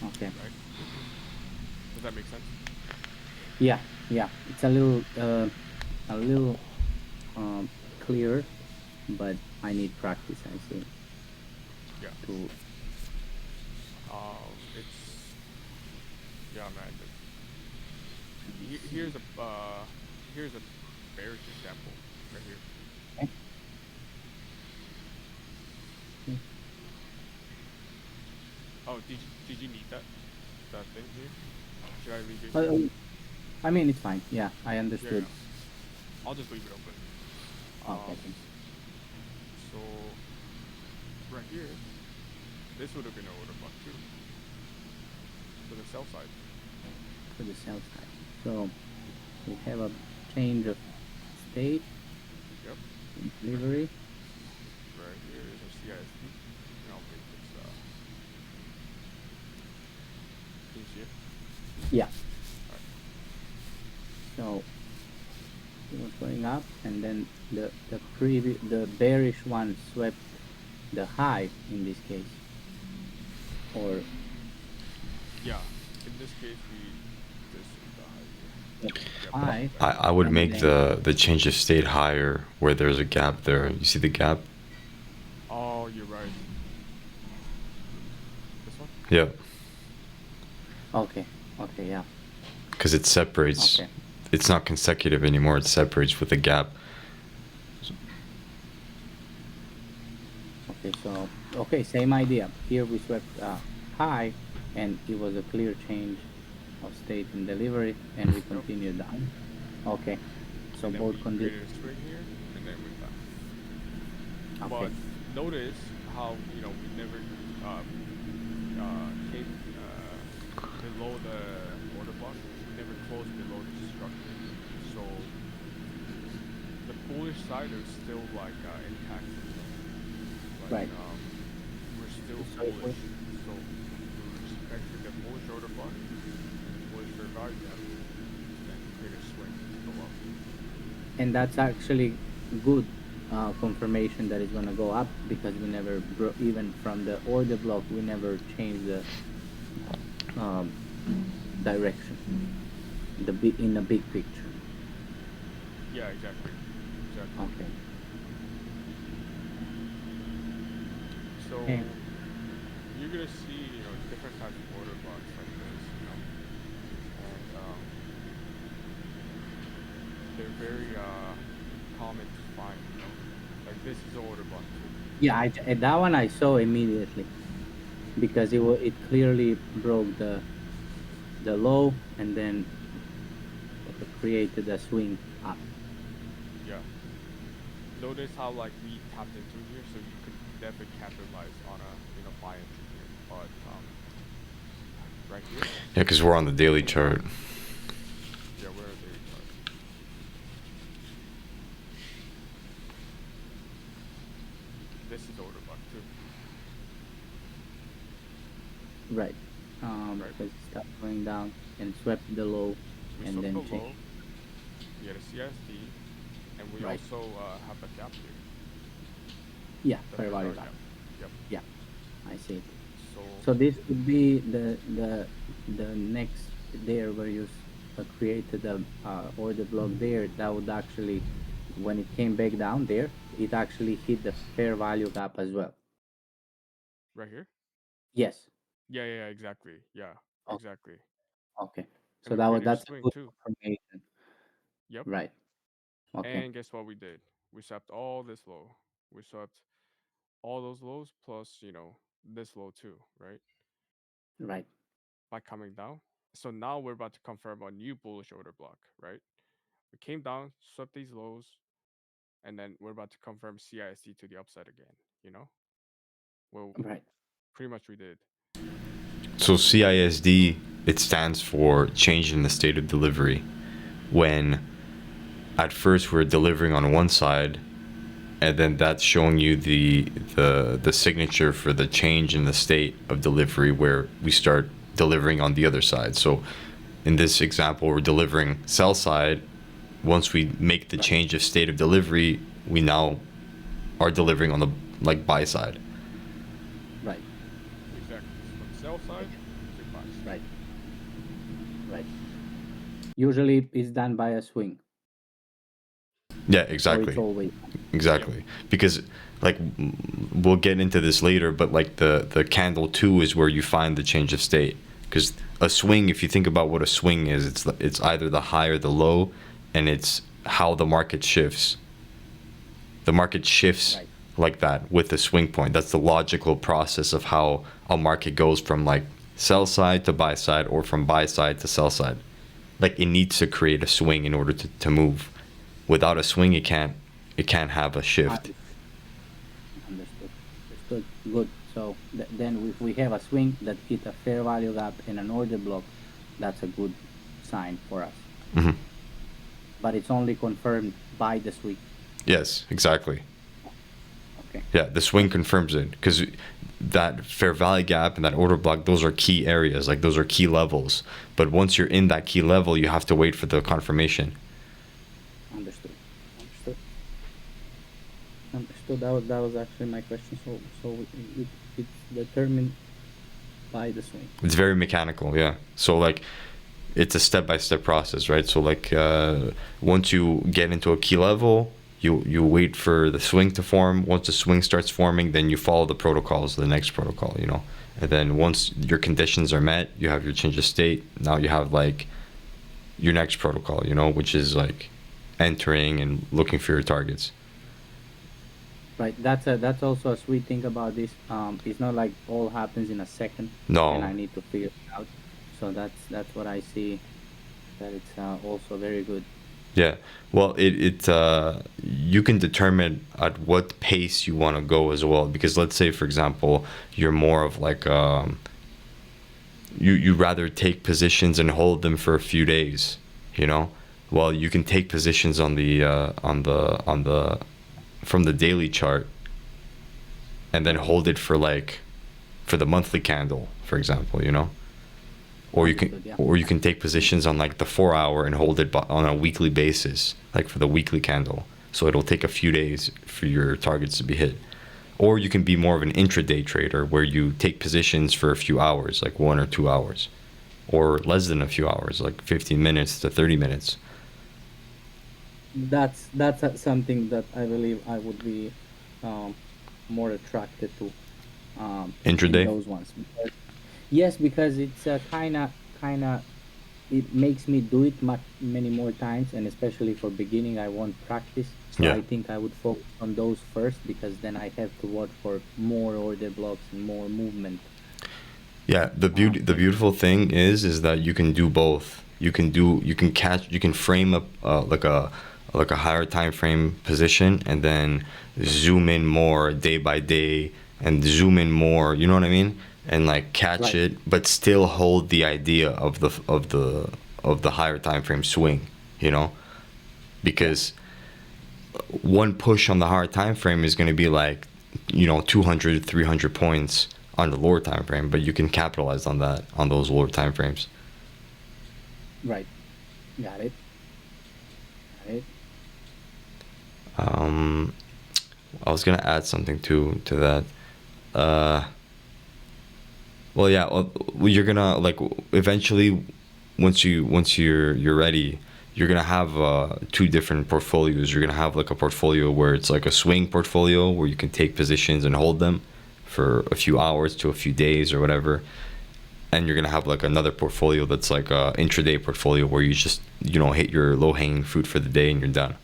Okay. right? Does that make sense? Yeah, yeah. It's a little um, clearer, but I need practice. I see. Yeah. To It's yeah, man. let me see. Here's a bearish example right here. Okay. Okay. Oh, did you need that thing here? Should I leave it Uh, here? uh, I mean, it's fine. Yeah, I Yeah, understood. yeah. I'll just leave it open. Okay, Um, thanks. so right here, this would have been an order block too for the sell side. For the sell side. So we have a change of state Yep, in right here. delivery. Right here is our CISD, and I'll make this. Can you see it? Yeah. All right. So it was going up, and then the bearish one swept the high in this case, or Yeah. In this case, this was the high here. swept Yep, the high, exactly. I would and make then the change of state higher where there's a gap there. You see the gap? Oh, you're right. This one? Yeah, okay, okay, yeah, because it separates. okay, It's not consecutive anymore. It separates with a gap. okay. So okay, same idea. Here we swept high, and it was a clear change of state in delivery, and we Yep. continued down. Okay, so And then both we conditions. created a swing here, and then went down. Okay, But notice how we never came below the order block. We never closed below the structure. So the bullish side is still like intact. Like right. we're still So if we bullish. So we respected the bullish order block and bullish fair value gap, and then create a swing to go up. and that's actually good confirmation that it's going to go up because we never even from the order block we never changed the um, direction in the big picture. Yeah, exactly, exactly. Okay. Okay. So you're gonna see different types of order blocks like this, and they're very common to find. Like this is an order block too. Yeah, that one I saw immediately because it clearly broke the low and then created a swing up. Yeah. Notice how like we tapped into here, so you could definitely capitalize on a buy entry here. But right here, Yeah, because we're on the daily chart. yeah, where are they chart? This is order block too, Right. right? Because it stopped going down and swept the low We and swept the then changed. low, we had a CSD, and we Right. also have a gap here, Yeah, the fair fair value value gap. gap. Yep. Yeah, I see. So So this would be the next there where you created a order block there. That would actually, when it came back down there, it actually hit the fair value gap as well. right here. Yes. Yeah, yeah, yeah, exactly. Yeah, Oh, exactly. okay. And So we created a that's a swing good too. confirmation. Yep. Right. Okay. And guess what we did? We swept all this low. We swept all those lows plus, this low too, right? Right. By coming down. So now we're about to confirm a new bullish order block, right? We came down, swept these lows, and then we're about to confirm CISD to the upside again, you know? Well, Right. pretty much we did. So CISD, it stands for change in the state of delivery. When at first we're delivering on one side, and then that's showing you the signature for the change in the state of delivery where we start delivering on the other side. So in this example, we're delivering sell side. Once we make the Right. change of state of delivery, we now are delivering on the like buy side. Right. Exactly. So for the sell I side, get it's a box. Right. Right. Usually it's done by a swing, Yeah, or it's exactly. always. Yep. Exactly. Because like we'll get into this later, but like the candle 2 is where you find the change of state. Cuz a swing, if you think about what a swing is, it's either the high or the low, and it's how the market shifts. The market shifts Right. like that with the swing point. That's the logical process of how a market goes from like sell side to buy side, or from buy side to sell side. Like it needs to create a swing in order to move. Without a swing, it can't have a shift. Understood. Understood. Understood. Good. So then, if we have a swing that hit a fair value gap in an order block, that's a good sign for us. Hmm. But it's only confirmed by the swing. Yes, exactly. Okay. Yeah, the swing confirms it because that fair value gap and that order block, those are key areas. Like those are key levels. But once you're in that key level, you have to wait for the confirmation. Understood. Understood. Understood. That was actually my question. It's determined by the swing. It's very mechanical. Yeah. So like it's a step by step process, right? So like once you get into a key level, you wait for the swing to form. Once the swing starts forming, then you follow the protocols, the next protocol, and then once your conditions are met, you have your change of state. Now you have like your next protocol, which is like entering and looking for your targets. Right. That's also a sweet thing about this. It's not like all happens in a second, and No. I need to figure it out. So that's what I see. That it's also very good. Yeah. Well, you can determine at what pace you want to go as well. Because let's say, for example, you're more of like you rather take positions and hold them for a few days, you know. Well, you can take positions on the from the daily chart, and then hold it for the monthly candle, for example, or you can Understood. Yeah. or you can take positions on like the 4 hour and hold it on a weekly basis, like for the weekly candle. So it'll take a few days for your targets to be hit. Or you can be more of an intraday trader where you take positions for a few hours, like 1 or 2 hours, or less than a few hours, like 15 minutes to 30 minutes. That's something that I believe I would be um, more attracted to in Intraday. those ones. Yes, because it's kind of it makes me do it many more times, and especially for beginning, I want practice. So Yeah. I think I would focus on those first because then I have to watch for more order blocks and more movement. Yeah, the In beautiful thing is that you can do both. You can frame up like a higher time frame position, and then zoom in more day by day, and zoom in more. You know what I mean? And like catch right, it, but still hold the idea of the higher time frame swing. You know, yeah, because one push on the higher time frame is going to be like 200 300 points on the lower time frame, but you can capitalize on that on those lower time frames. right, got it, got it. um I was going to add something to that. uh well, yeah, well, you're going to like eventually, once you're ready, you're going to have two different portfolios. You're going to have like a portfolio where it's like a swing portfolio where you can take positions and hold them for a few hours to a few days or whatever, and you're gonna have like another portfolio that's like a intraday portfolio where you just hit your low hanging fruit for the day and you're done.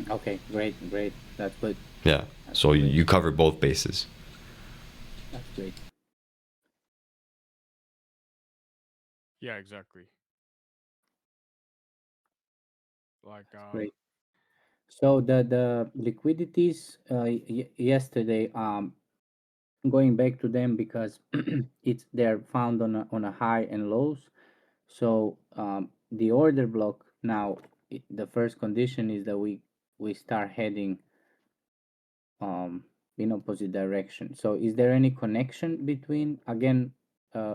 Okay, great, great. That's good. Yeah. That's So you, great. you cover both bases. That's great. Yeah, exactly. Like That's great. So the liquidities yesterday, going back to them because it's they're found on a high and lows. So the order block now, the first condition is that we start heading um, in opposite direction. So is there any connection between again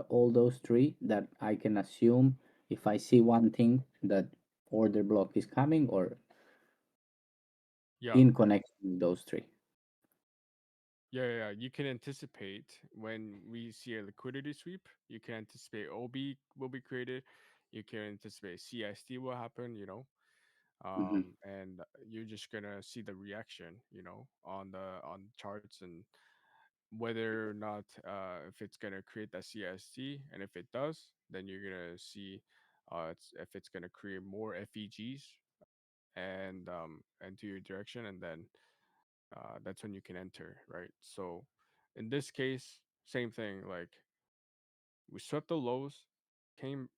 all those three that I can assume if I see one thing that order block is coming, or yeah, in connection with those three? Yeah. You can anticipate when we see a liquidity sweep. You can anticipate OB will be created. You can anticipate CST will happen. Hmm. And you're just gonna see the reaction, on charts, and whether or not if it's gonna create that CST, and if it does, then you're gonna see if it's gonna create more FEGs and to your direction, and then that's when you can enter, right? So in this case, same thing. Like we swept the lows, came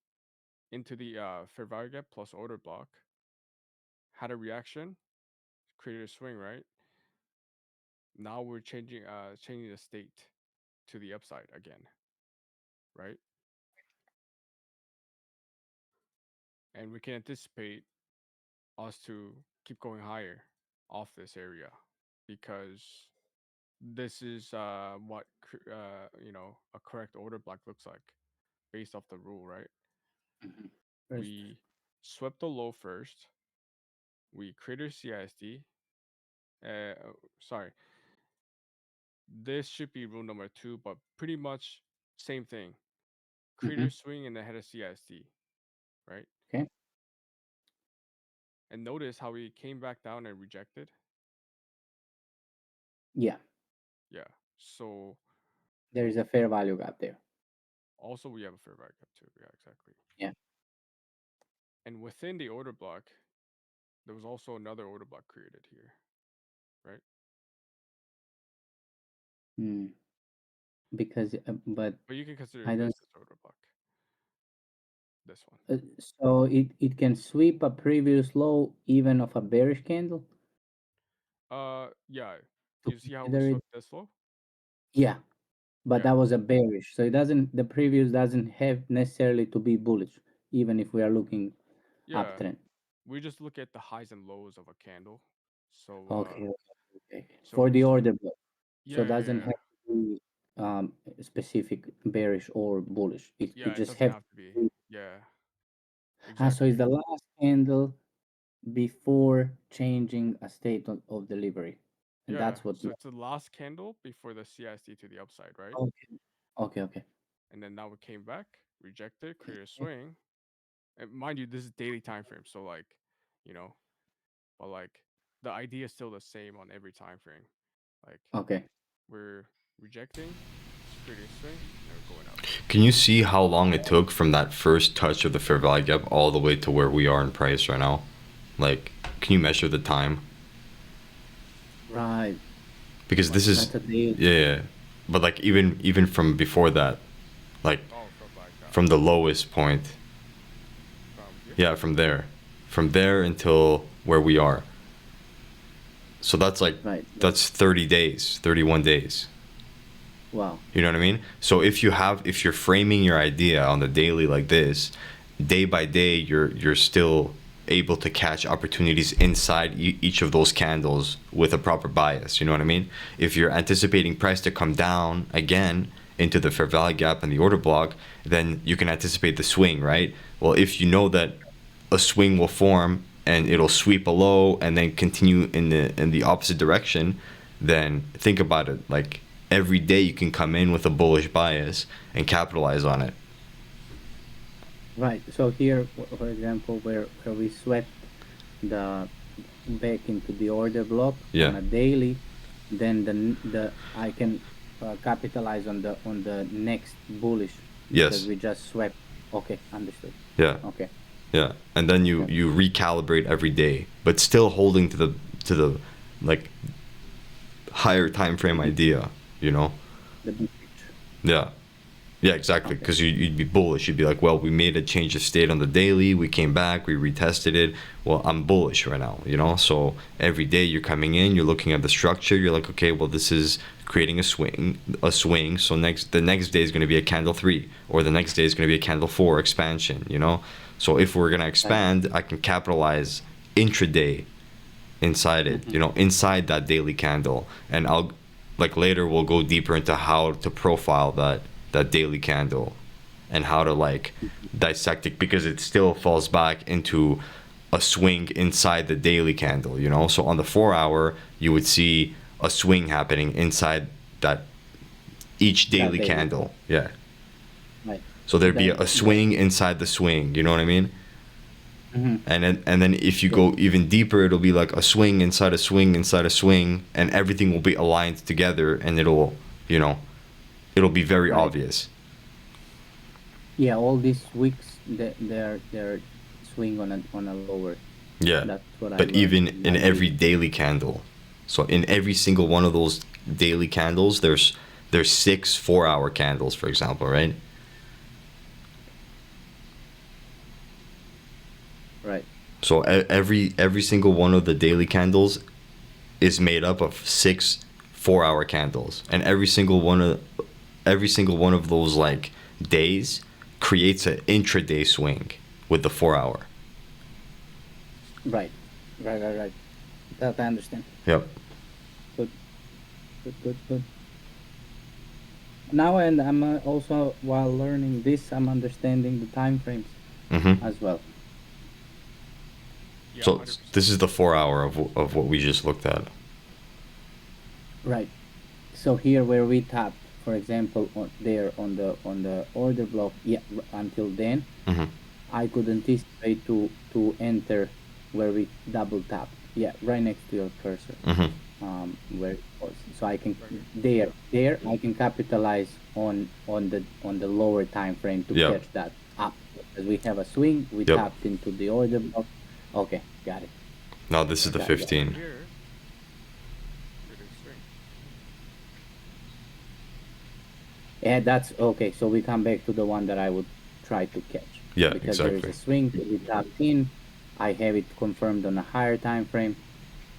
into the fair value gap plus order block, had a reaction, created a swing, right? Now we're changing the state to the upside again, right? And we can anticipate us to keep going higher off this area, because this is a correct order block looks like based off the rule, right? Hmm. First. We swept the low first. We created CISD. Sorry, this should be rule number two, but pretty much same thing. Hmm. Creator swing and then head of CISD, right? Okay. And notice how we came back down and rejected. Yeah, Yeah. So there is a fair value gap there. also we have a fair value gap too. Yeah, exactly. Yeah. And within the order block, there was also another order block created here, right? Mm. Because, but But you can consider I this don't. as order block. This one. So it can sweep a previous low even of a bearish candle Yeah. to You see how we consider it. swept this low? Yeah, but Yeah. that was a bearish, so it doesn't. The previous doesn't have necessarily to be bullish, even if we are looking Yeah. uptrend. We just look at the highs and lows of a candle. So Okay, okay, okay. For so the so order block, so yeah, it yeah, doesn't yeah. have to be specific bearish or bullish. It Yeah, it just doesn't have have to be. to be. Yeah, So it's exactly. the last candle before changing a state of delivery, and Yeah. that's what. So it's the last candle before the CISD to the upside, right? Okay, okay, okay. And then now we came back, rejected, created a Okay. swing. And mind you, this is daily time frame, so like, you know, but like the idea is still the same on every time frame. Like Okay. we're rejecting, creating a swing, and we're going up. Can you see how long it took from that first touch of the fair value gap all the way to where we are in price right now? Like, can you measure the time? Right. Because this is, That's a deal. yeah, but like even from before that, like Oh, from like from the lowest point, from here. yeah, from there until where we are. So that's like Right. that's 30 days, 31 days. Wow. You know what I mean? So if you're framing your idea on the daily like this, day by day you're still able to catch opportunities inside each of those candles with a proper bias. You know what I mean? If you're anticipating price to come down again into the fair value gap and the order block, then you can anticipate the swing, right? Well, if you know that a swing will form and it'll sweep a low and then continue in the opposite direction, then think about it. Like every day you can come in with a bullish bias and capitalize on it. Right. So here, for example, where we swept the back into the order block on Yeah. a daily, then the I can capitalize on the next bullish because Yes. we just swept. Okay, understood. Yeah. Okay. Yeah. And then Yeah. you recalibrate every day, but still holding to the like higher time frame Mhm. idea, you know? The big picture. Yeah. Yeah, exactly. Okay. Because you'd be bullish. You'd be like, well, we made a change of state on the daily. We came back. We retested it. Well, I'm bullish right now, you know? So every day you're coming in, you're looking at the structure. You're like, okay, well, this is creating a swing, a swing. So the next day is going to be a candle 3, or the next day is going to be a candle 4 expansion, you know? So if we're going to Right. expand, I can capitalize intraday inside it, Mhm. you know, inside that daily candle. And I'll like later we'll go deeper into how to profile that daily candle and how to like dissect it because it still falls back into a swing inside the daily candle, you know? So on the 4 hour, you would see a swing happening inside that each That daily daily. candle. Yeah. Right. So there'd be Then a swing inside the swing. You know what I mean? hmm And then if you Yeah. go even deeper, it'll be like a swing inside a swing inside a swing, and everything will be aligned together, and you know, it'll be very Right. obvious. Yeah, all these weeks they're swing on a lower. Yeah. That's what I But learned even in in my every reading. daily candle, so in every single one of those daily candles, there's 6 4-hour candles, for example, right? Right. So every single one of the daily candles is made up of 6 4-hour candles, and every single one of those like days creates an intraday swing with the 4-hour. Right. Right. That I understand. Yep. Good. Good. Now, and I'm also while learning this, I'm understanding the time frames Mhm. as well. Yeah, So 100%. this is the 4-hour of what we just looked at. Right. So here where we tapped, for example, on the order block, yeah, until then, Mhm. I could anticipate to enter where we double tapped. Yeah, right next to your cursor. Mhm. Where it was. So I can Right here. there I can capitalize on the lower time frame to Yep. catch that up. As we have a swing, we Yep. tapped into the order block. Okay, got it. Now this is And the Got it. over 15. here, it is swing. Yeah, that's okay. So we come back to the one that I would try to catch Yeah, because there is exactly. a swing that we tapped in. I have it confirmed on a higher time frame,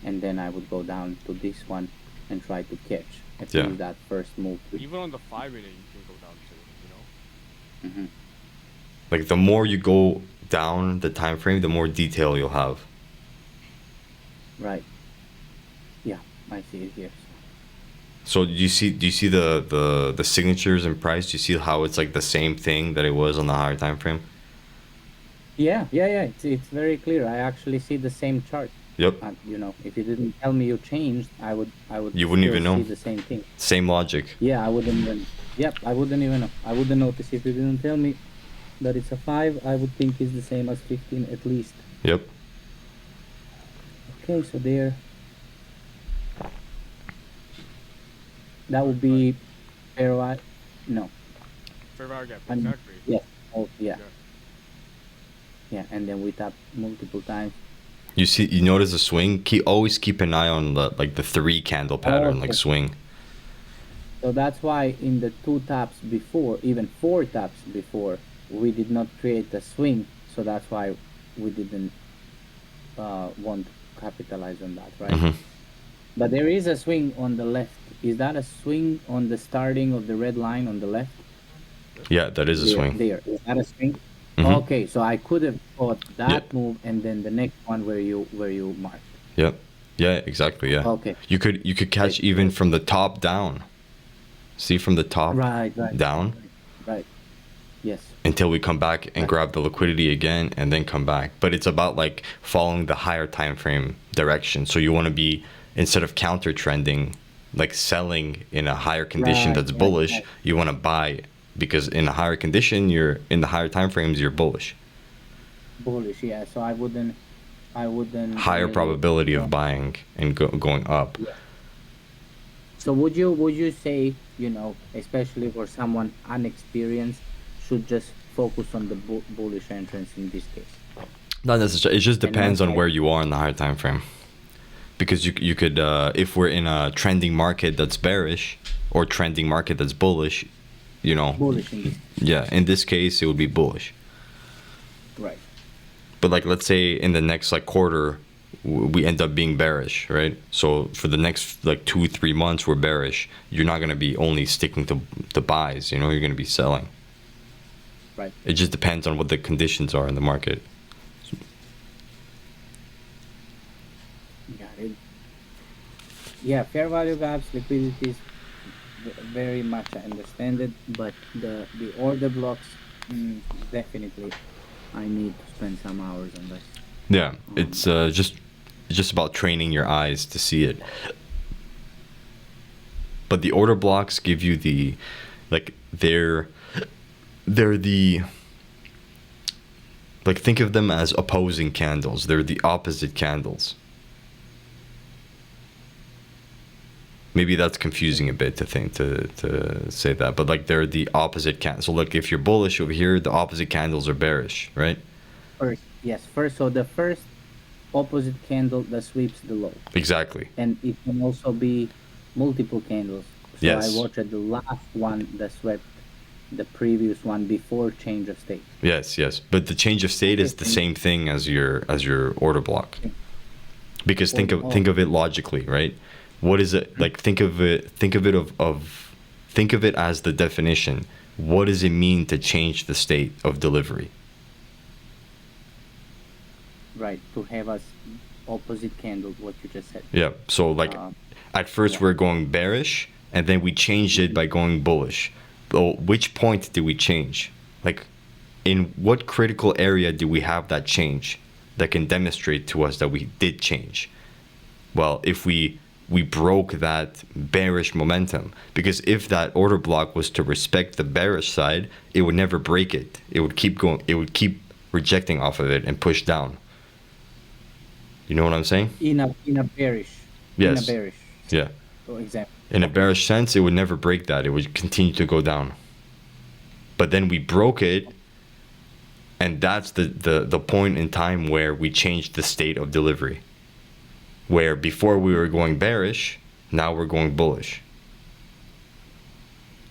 and then I would go down to this one and try to catch at Yeah. least that first move. Even on the 5 minute, you can go down to, Hmm. Like the more you go down the time frame, the more detail you'll have. Right. Yeah, I see it here. So do you see the signatures and price? Do you see how it's like the same thing that it was on the higher time frame? Yeah. It's very clear. I actually see the same chart. Yep. If you didn't tell me you changed, I would You wouldn't still even know. see the same thing. Same logic. Yeah, I wouldn't even. Yep, I wouldn't even know. I wouldn't notice if you didn't tell me that it's a 5. I would think it's the same as 15 at least. Yep. Okay, so there. That would be fair. No. fair value gap. And Exactly. yes. Oh, yeah. Yeah. Yeah, and then we tap multiple times. You notice the swing? Always keep an eye on the 3 candle pattern, like Okay. swing. So that's why in the 2 taps before, even 4 taps before, we did not create a swing. So that's why we didn't want to capitalize on that, right? Hmm. But there is a swing on the left. Is that a swing on the starting of the red line on the left? Yeah, that is a swing. There. Is that a swing? Mhm. Okay, so I could have thought that Yep. move and then the next one where you marked. Yep. Yeah, exactly. Yeah. Okay. You could catch even from the top down. See, from the top Right. down Right. Yes. until we come back and Right. grab the liquidity again and then come back. But it's about like following the higher time frame direction. So you want to be, instead of counter trending, like selling in a higher condition that's bullish, Right. you want to buy, because in a higher condition, you're in the higher time frames, you're bullish. Bullish, yeah. So I wouldn't Higher really- probability of buying and going up. Yeah. So would you say, especially for someone unexperienced, should just focus on the bullish entrance in this case? Not necessarily. It just And depends not on like- where you are in the higher time frame. Because you could, if we're in a trending market that's bearish or trending market that's bullish, Bullish in this, yeah, in this case it would be bullish. right? But like, let's say in the next like quarter, we end up being bearish, right? So for the next like 2-3 months we're bearish. You're not gonna be only sticking to buys. You're gonna be selling. Right. It just depends on what the conditions are in the market. Got it. Yeah, fair value gaps, liquidities, very much I understand it, but the order blocks, definitely, I need to spend some hours on this. Yeah, it's just about training your eyes to see it. But the order blocks give you the, like, they're the, like, think of them as opposing candles. They're the opposite candles. Maybe that's confusing a bit to think to say that, but like they're the opposite candle. So like if you're bullish over here, the opposite candles are bearish, right? First, yes, first. So the first opposite candle that sweeps the low, Exactly. and it can also be multiple candles. So I Yes. watched the last one that swept the previous one before change of state. Yes, yes. But the change of state Okay, is the same thing as your order block. okay. Because Or, oh, think of it logically, right? What is it like? Think of it as the definition. What does it mean to change the state of delivery? right, to have us opposite candle, what you just said. Yeah. So like Um, at first yeah. we're going bearish and then we changed it by going bullish. But which point did we change? Like in what critical area do we have that change that can demonstrate to us that we did change? Well, if we broke that bearish momentum, because if that order block was to respect the bearish side, it would never break it. It would keep going. It would keep rejecting off of it and push down. You know what I'm saying? In a bearish, Yes. Yeah. for example. In a Okay. bearish sense, it would never break that. It would continue to go down. But then we broke it, and that's the point in time where we changed the state of delivery. Where before we were going bearish, now we're going bullish.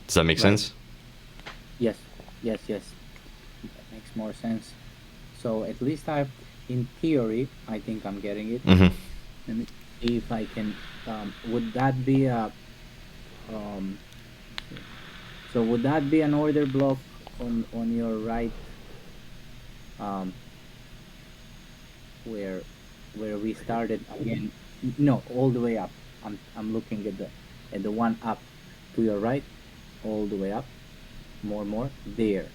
Does that make Right. sense? Yes, yes, yes. That makes more sense. So at least in theory, I think I'm getting it. Mm-hmm. Let me see if I can. Would that be a um? So would that be an order block on your right? Um, where we Right here. started again? No, all the way up. I'm looking at the one up to your right, all the way up. More there.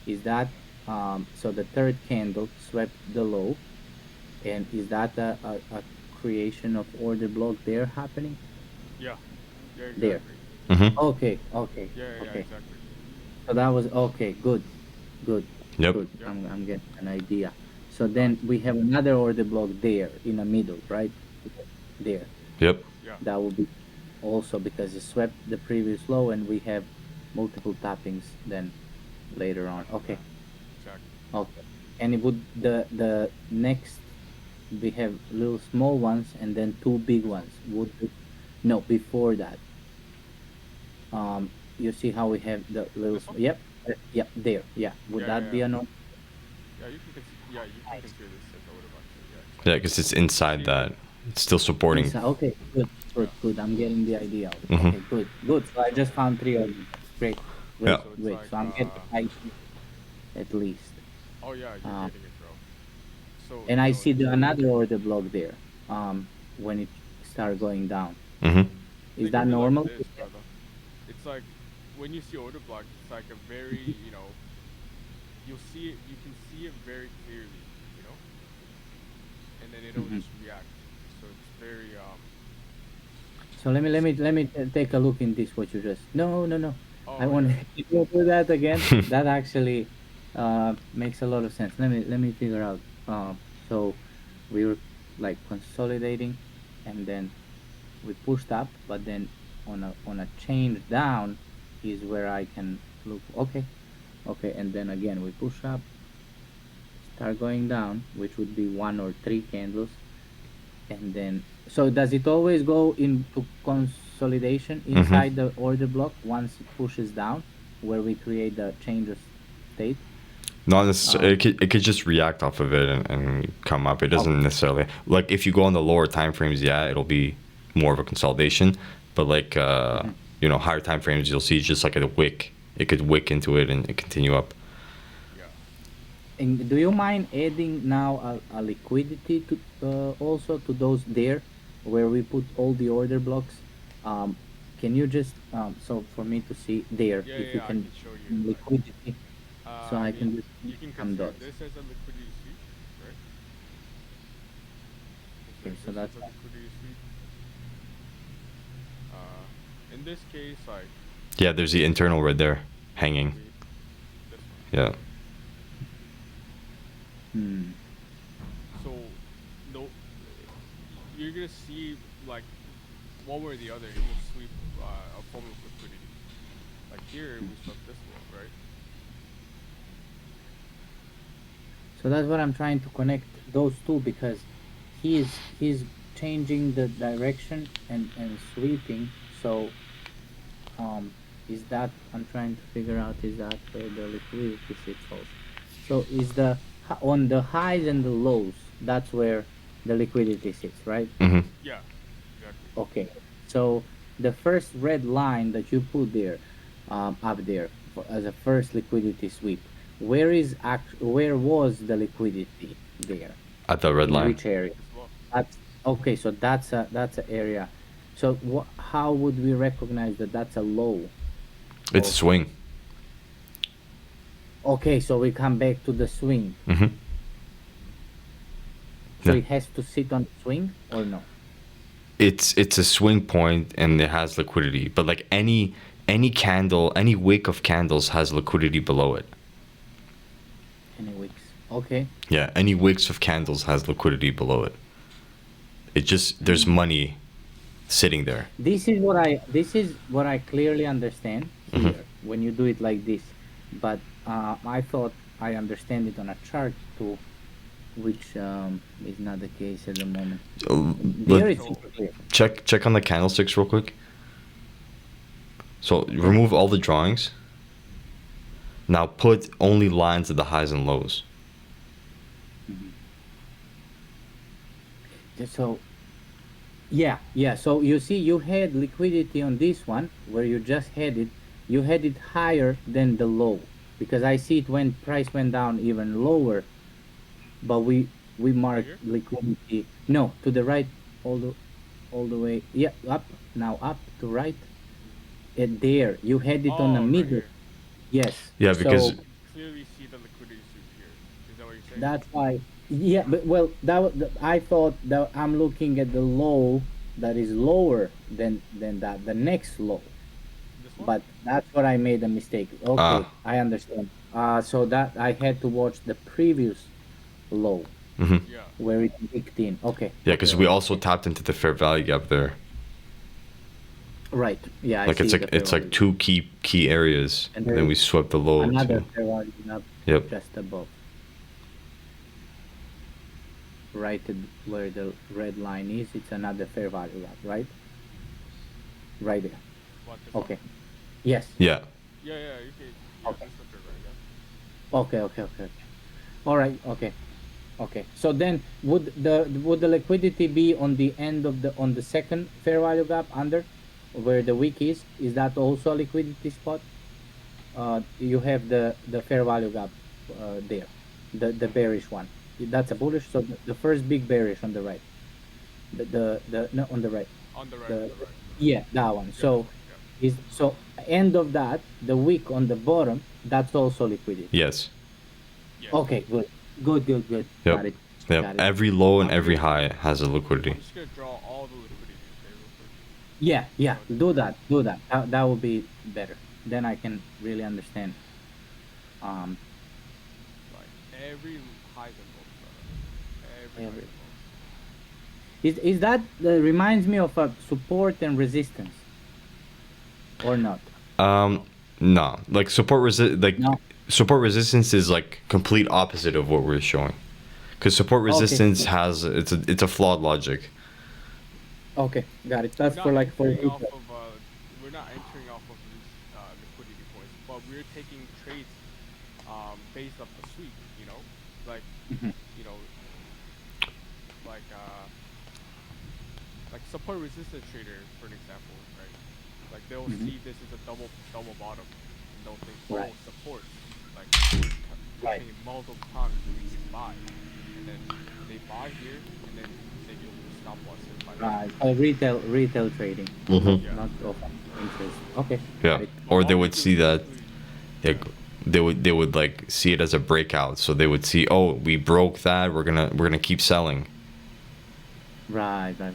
Is that so the third candle swept the low, and is that a creation of order block there happening Yeah. Yeah, there? exactly. Mm-hmm. Okay, okay, Yeah, yeah, yeah, okay. exactly. So that was okay. Good, good, Yep. good. Yep. I'm getting an idea. So Nice. then we have another order block there in the middle, right? There. Yep. Yeah. That will be also because it swept the previous low, and we have multiple tappings then later on. After Okay, that. Exactly. okay. And it would the next we have little small ones and then two big This one. ones. Would it, no, before that. You see how we have the little This one? yep, yep, there. Yeah. Would Yeah, yeah, that yeah. be an Yeah, you can yeah, you can nice. consider this as a order box. Yeah, Yeah, exactly. because it's You inside see it that. here? It's still supporting. Inside. Okay, good, good, Yeah. good. I'm getting the idea of it. Mm-hmm. Okay, good, good. So I just So found three of them. Great. Yeah. Wait, so it's wait. like So I'm getting the idea at least. oh yeah, you're Um, getting it, bro. So, and you I know, see the another order block there. When it start going down. Mm-hmm. Is think of that it like normal? this, brother. It's like when you see order blocks, it's like a very, you know, you can see it very clearly, you know, and then it'll Mhm. just react. So it's very So take a look in this what you just. No, no, no. I oh want yeah. to do that again. That actually makes a lot of sense. Let me figure out. So we were like consolidating, and then we pushed up, but then on a change down is where I can look. Okay, okay, and then again we push up, start going down, which would be one or three candles, and then so does it always go into consolidation Mm-hmm. inside the order block once it pushes down, where we create the change of state? Not necessarily. Um, It could just react off of it and come up. It doesn't okay. necessarily like if you go on the lower time frames. Yeah, it'll be more of a consolidation. But like Mhm. higher time frames, you'll see just like a wick. It could wick into it and continue up. Yeah. And do you mind adding now a liquidity to also to those there where we put all the order blocks? Um, can you just so for me to see there Yeah, if yeah, you yeah, I can can show you like liquidity so I I mean can just you can some consider dots. this as a liquidity sweep, right? Consider Okay, so this as that's a liquidity sweep. Uh in this case, like Yeah, there's the internal right there, hanging. we this one. Yeah. Hmm. So no, you're gonna see like one way or the other, it will sweep a form of liquidity. Like here, we swept this low, right? So that's what I'm trying to connect those two, because he's changing the direction and sweeping. So is that, I'm trying to figure out, is that where the liquidity sits also? So is the on the highs and the lows, that's where the liquidity sits, right? Mm-hmm. Yeah, exactly. Okay. So the first red line that you put there, up there for, as a first liquidity sweep, where was the liquidity there? At the red In line. which area? This low. That's okay. So that's a area. So how would we recognize that that's a low? It's a Also. swing. Okay, so we come back to the swing. Mm-hmm. So Yeah. it has to sit on the swing or no? It's a swing point and it has liquidity, but like any candle, any wick of candles has liquidity below it. Any weeks? Okay. Yeah, any wicks of candles has liquidity below it. It just there's money sitting there. This is what I clearly understand Mhm. here when you do it like this, but I thought I understand it on a chart too, which is not the case at the moment. There Let it's So super clear. check on the candlesticks real quick. So remove all the drawings. Now put only lines of the highs and lows. Mhm. So yeah. So you see, you had liquidity on this one where you just had it. You had it higher than the low, because I see it when price went down even lower, but we right marked here. liquidity, no, to the right, all the way, yeah, up, now up to right, and there you had it on the Oh, right middle. here. Yes, Yeah, So you because so can clearly see the liquidity sweep here. Is that what you're saying? that's why, yeah, but well, I thought that I'm looking at the low that is lower than that, the next low, This one? but that's what I made a mistake. ah, Okay, I understand. So that I had to watch the previous low mhm. Yeah. where it kicked in. Okay, Yeah, okay, because we okay, also okay. tapped into the fair value gap there. Right. Yeah, I Like it's see the like fair it's like value. two key areas, And and there then is we swept the low another too. fair value up Yep. just above, right at where the red line is. It's another fair value up, right? Right there. What, this one? Okay. Yes. Yeah. Yeah, yeah, you can. Yeah, Okay. this is the fair value gap. Okay. All right. Okay. Okay. So then, would the liquidity be on the end of the on the second fair value gap under, where the wick is? Is that also a liquidity spot? You have the fair value gap there, the bearish one. That's a This one? bullish. So the first big bearish on the right, the no, on the right, On the right, on the the right. yeah, that one. Yeah, this So one. Yeah. is so end of that, the wick on the bottom, that's also liquidity. Yes. Yes. Okay, good. Yep. Got it, Yep. got it. Every low and I'm every gonna. high has a liquidity. I'm just gonna draw all the liquidity. Okay, real quick. Yeah. So Do that. That would be better. Then I can really understand. Um, like every highs and lows, brother. Every highs every and lows. is that reminds me of a support and resistance or not? Um, No. no, like No. support resistance is like complete opposite of what we're showing. Because support Okay. resistance has it's a flawed logic. Okay, got it. We're That's for not like for entering off retail. of we're not entering off of these liquidity points, but we're taking trades based off the sweep. You know, like Mhm, you know, like like support resistance trader for an example, right? Like they'll mhm. see this is a double bottom, and they'll think, Right. oh, support, like Right. hitting multiple times, we can buy, and then they buy here, and then they give them a stop loss at 500. Right. Retail trading, Mm-hmm. Yeah, not of interest. Okay, Yeah. got it. but Or they all we would do see is that liquidity. like Yeah, they would like see it as a breakout. So they would see, oh, we broke that. We're gonna keep selling. Right. Got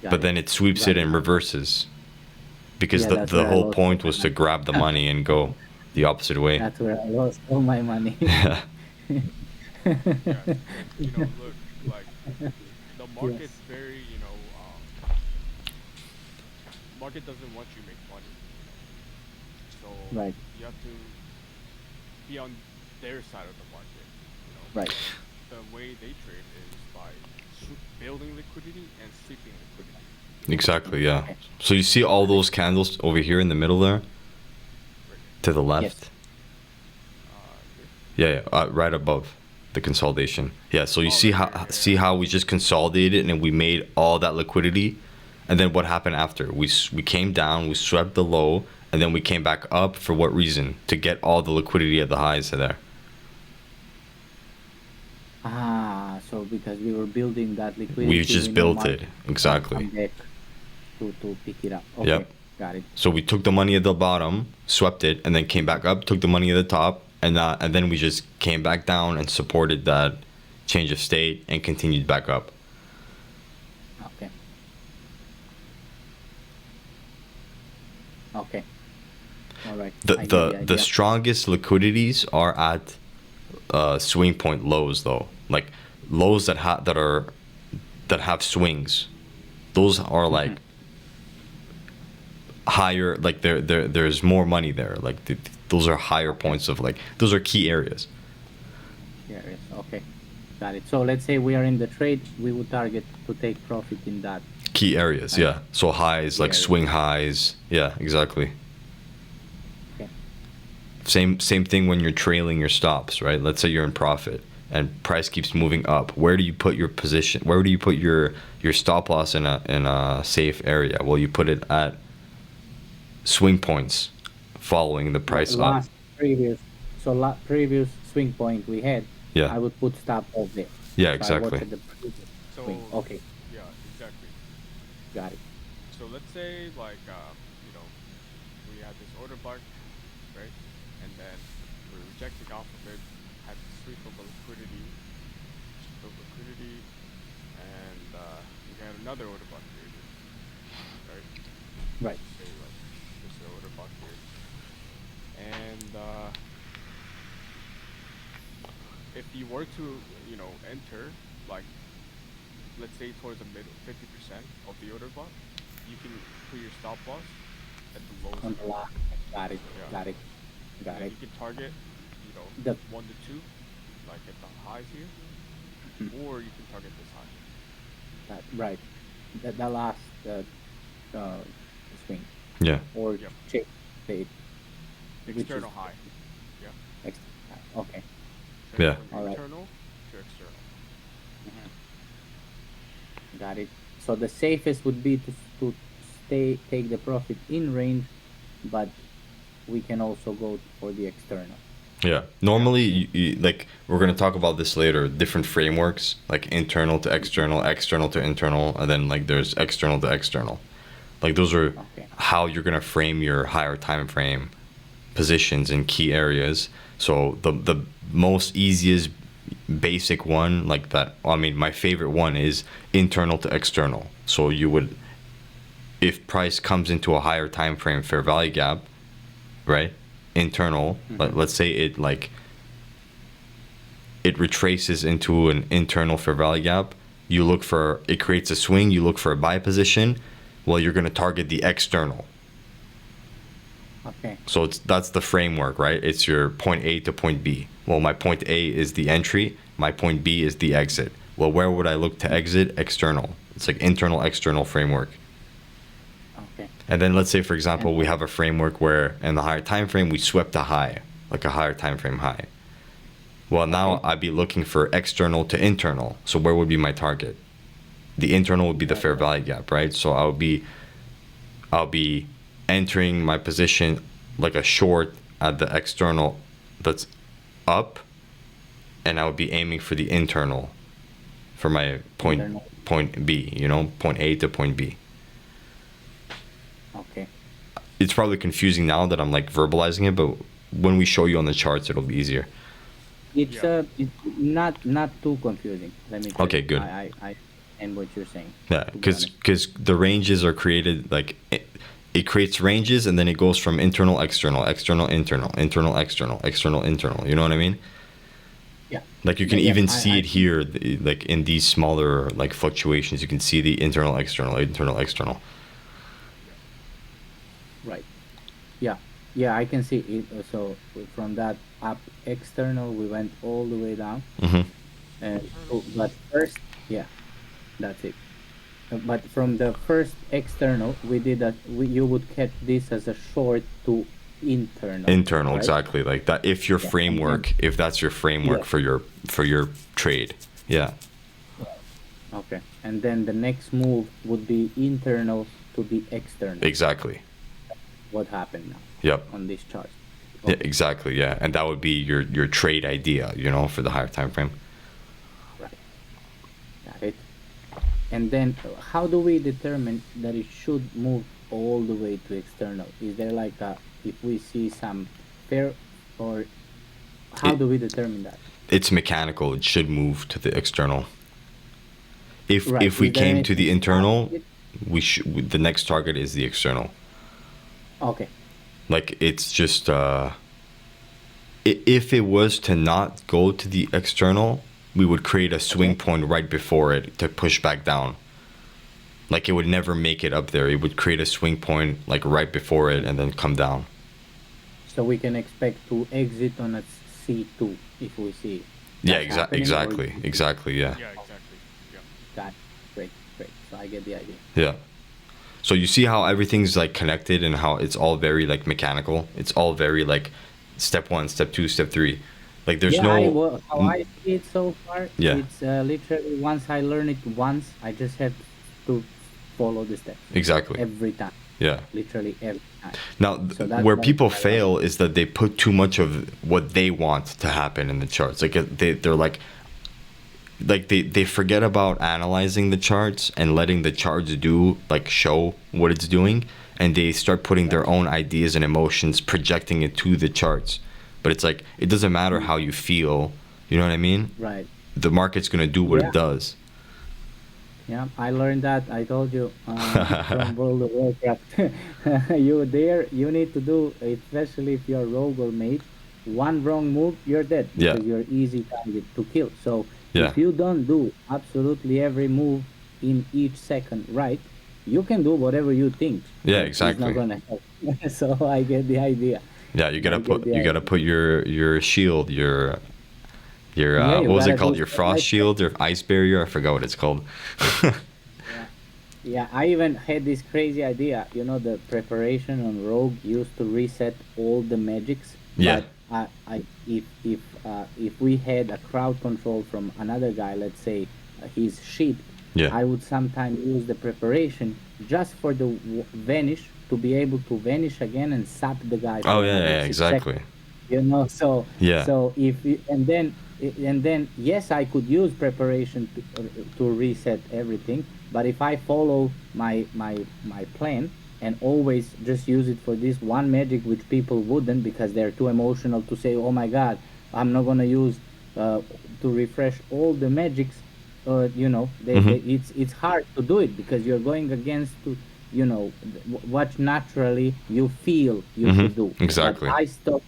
But it. then it sweeps it Right. and reverses. because Yeah, the that's the where I whole lost all point my was to money. grab the money and go the opposite way. That's where I lost all my money. Yeah. Yes, because look, like the Yes. market's very, market doesn't want you to make money. So Right. you have to be on their side of the market. Right. The way they trade is by building liquidity and sweeping liquidity. Exactly, yeah. Okay. So you see all Got it. those candles over here in the middle there Right to the Yes. left? here. Yeah, yeah, right above the consolidation. Yeah, so you Oh, see right how here. Yeah, see yeah. how we just consolidated and we made all that liquidity, and then what happened after? We came down, we swept the low, and then we came back up for what reason? To get all the liquidity at the highs there. So because we were building that liquidity, We we just know built market it. would come Exactly. back to pick it up. Okay, Yep. got it. So we took the money at the bottom, swept it, and then came back up, took the money at the top, and then we just came back down and supported that change of state and continued back up. Okay. Okay. All right. The I get the the the idea. strongest liquidities are at swing point lows though, like lows that have swings. Those are like higher, like there's more money there. Like those are higher points of like those are key areas. Yeah, yes. Okay. Got it. So let's say we are in the trade, we would target to take profit in that. Key areas, Right. yeah. So highs, like area. swing highs. Yeah, exactly. Okay. Same thing when you're trailing your stops, right? Let's say you're in profit and price keeps moving up. Where do you put your position? Where do you put your stop loss in a safe area? Well, you put it at swing points following the price up. Last previous, so previous swing point we had, Yeah. I would put stop off there. Yeah, So I exactly. watch at the previous So swing. Okay, yeah, exactly. got it. So let's say like we had this order block, right? And then we're rejecting off of it, had to sweep of the liquidity, and we had another order block created, right? Right. Say like this order block here, and if you were to enter like let's say towards the middle 50% of the order block, you can put your stop loss at the lowest On the level. last. Got it. Yeah. Got it. Got And then it. you can target, The 1 to 2, like at the highs here, or you can target this high. right. The last swing Yeah. or Yep. check fade. Which is- External high. Yeah. Okay. Yeah. From All right. internal to external. Got it. So the safest would be to take the profit in range, but we can also go for the external. Yeah. Normally, like we're gonna talk about this later. Different frameworks, like internal to external, external to internal, and then like there's external to external. Like those are Okay. how you're gonna frame your higher time frame positions in key areas. So the most easiest basic one like that. I mean, my favorite one is internal to external. So you would, if price comes into a higher time frame fair value gap, right? Internal, let's say it retraces into an internal fair value gap. You look for, it creates a swing. You look for a buy position. Well, you're going to target the external. Okay. So that's the framework, right? It's your point A to point B. Well, my point A is the entry. My point B is the exit. Well, where would I look to exit? External. It's like internal, external framework. Okay. And then let's say, for example, we have a framework where in the higher time frame we swept a high, like a higher time frame high. Well, now Okay. I'd be looking for external to internal. So where would be my target? The internal would be the fair value gap, right? So I'll be entering my position like a short at the external that's up, and I would be aiming for the internal for my Internal. point B, point A to point B. Okay. It's probably confusing now that I'm like verbalizing it, but when we show you on the charts, it'll be easier. It's Yeah. it's not too confusing. Let me. Tell Okay, you. good. I and what you're saying. Yeah, to be because honest. the ranges are created like it creates ranges, and then it goes from internal, external, external, internal, internal, external, external, internal. You know what I mean? Yeah. Like you can Yeah, even see it here, like in these smaller like fluctuations. You can see the internal, external, internal, external. right. Yeah. Yeah, I can see it. So from that up external, we went all the way down. Hmm. And Internal. but first, yeah, that's it. But from the first external, we did that. You would catch this as a short to internal, Internal, right? exactly like that. If your Yeah. And then, framework, if that's your yeah. framework for your trade, yeah, Okay. And then the next move would be internal to the external. exactly. What happened now Yep. on this chart? Yeah, Okay. exactly. Yeah, and that would be your trade idea, for the higher time frame. Right. Got it. And then how do we determine that it should move all the way to external? Is there like a, if we see some fair, or how It do we determine that? it's mechanical. It should move to the external. If Right. if we Is there came to anything the stopping internal, it? we should the next target is the external. Okay. Like it's just if it was to not go to the external, we would create a swing Okay. point right before it to push back down. Like it would never make it up there. It would create a swing point like right before it and then come down. So we can expect to exit on a C2 if we see it. Yeah, That's happening, or exactly. Yeah, Yeah, exactly. Yeah. got great, great. So I get the idea. yeah. So you see how everything's like connected and how it's all very like mechanical. It's all very like step one, step two, step three. Like there's Yeah, no. how I see it so far, Yeah, it's literally once I learn it once, I just have to follow the steps exactly. every time, Yeah. literally every time. Now, So that's where why people I love fail is that they put too much of what they want to happen in the charts. Like they're like they forget about analyzing the charts and letting the charts do like show what it's doing, and they start putting right. their own ideas and emotions, projecting it to the charts. But it's like it doesn't matter Mm, how you feel. You know what I mean? right. The market's gonna do what it Yeah, does. yeah. I learned that. I told you from World of Warcraft. You there, you need to do, especially if you're rogue or mage, one wrong move, you're dead Yeah, because you're easy target to kill. So yeah, if you don't do absolutely every move in each second right, you can do whatever you think, yeah. but it's not Exactly. gonna help. So I get the idea. Yeah, I get the you gotta idea. put your shield, your Yeah, you what was it gotta do called? Your step by frost step. shield, your ice barrier. I forgot what it's called. Yeah. Yeah, I even had this crazy idea. The preparation on Rogue used to reset all the magics, Yeah, but if we had a crowd control from another guy, let's say he's sheep, yeah. I would sometimes use the preparation just for the vanish to be able to vanish again and sap the guy Oh for yeah, another yeah, 6 seconds. exactly. Yeah, So if and then yes, I could use preparation to reset everything, but if I follow my plan and always just use it for this one magic, which people wouldn't because they're too emotional to say, oh my god, I'm not gonna use uh, to refresh all the magics. hmm, It's hard to do it because you're going against to what naturally you feel you hmm, should do. But exactly. I stuck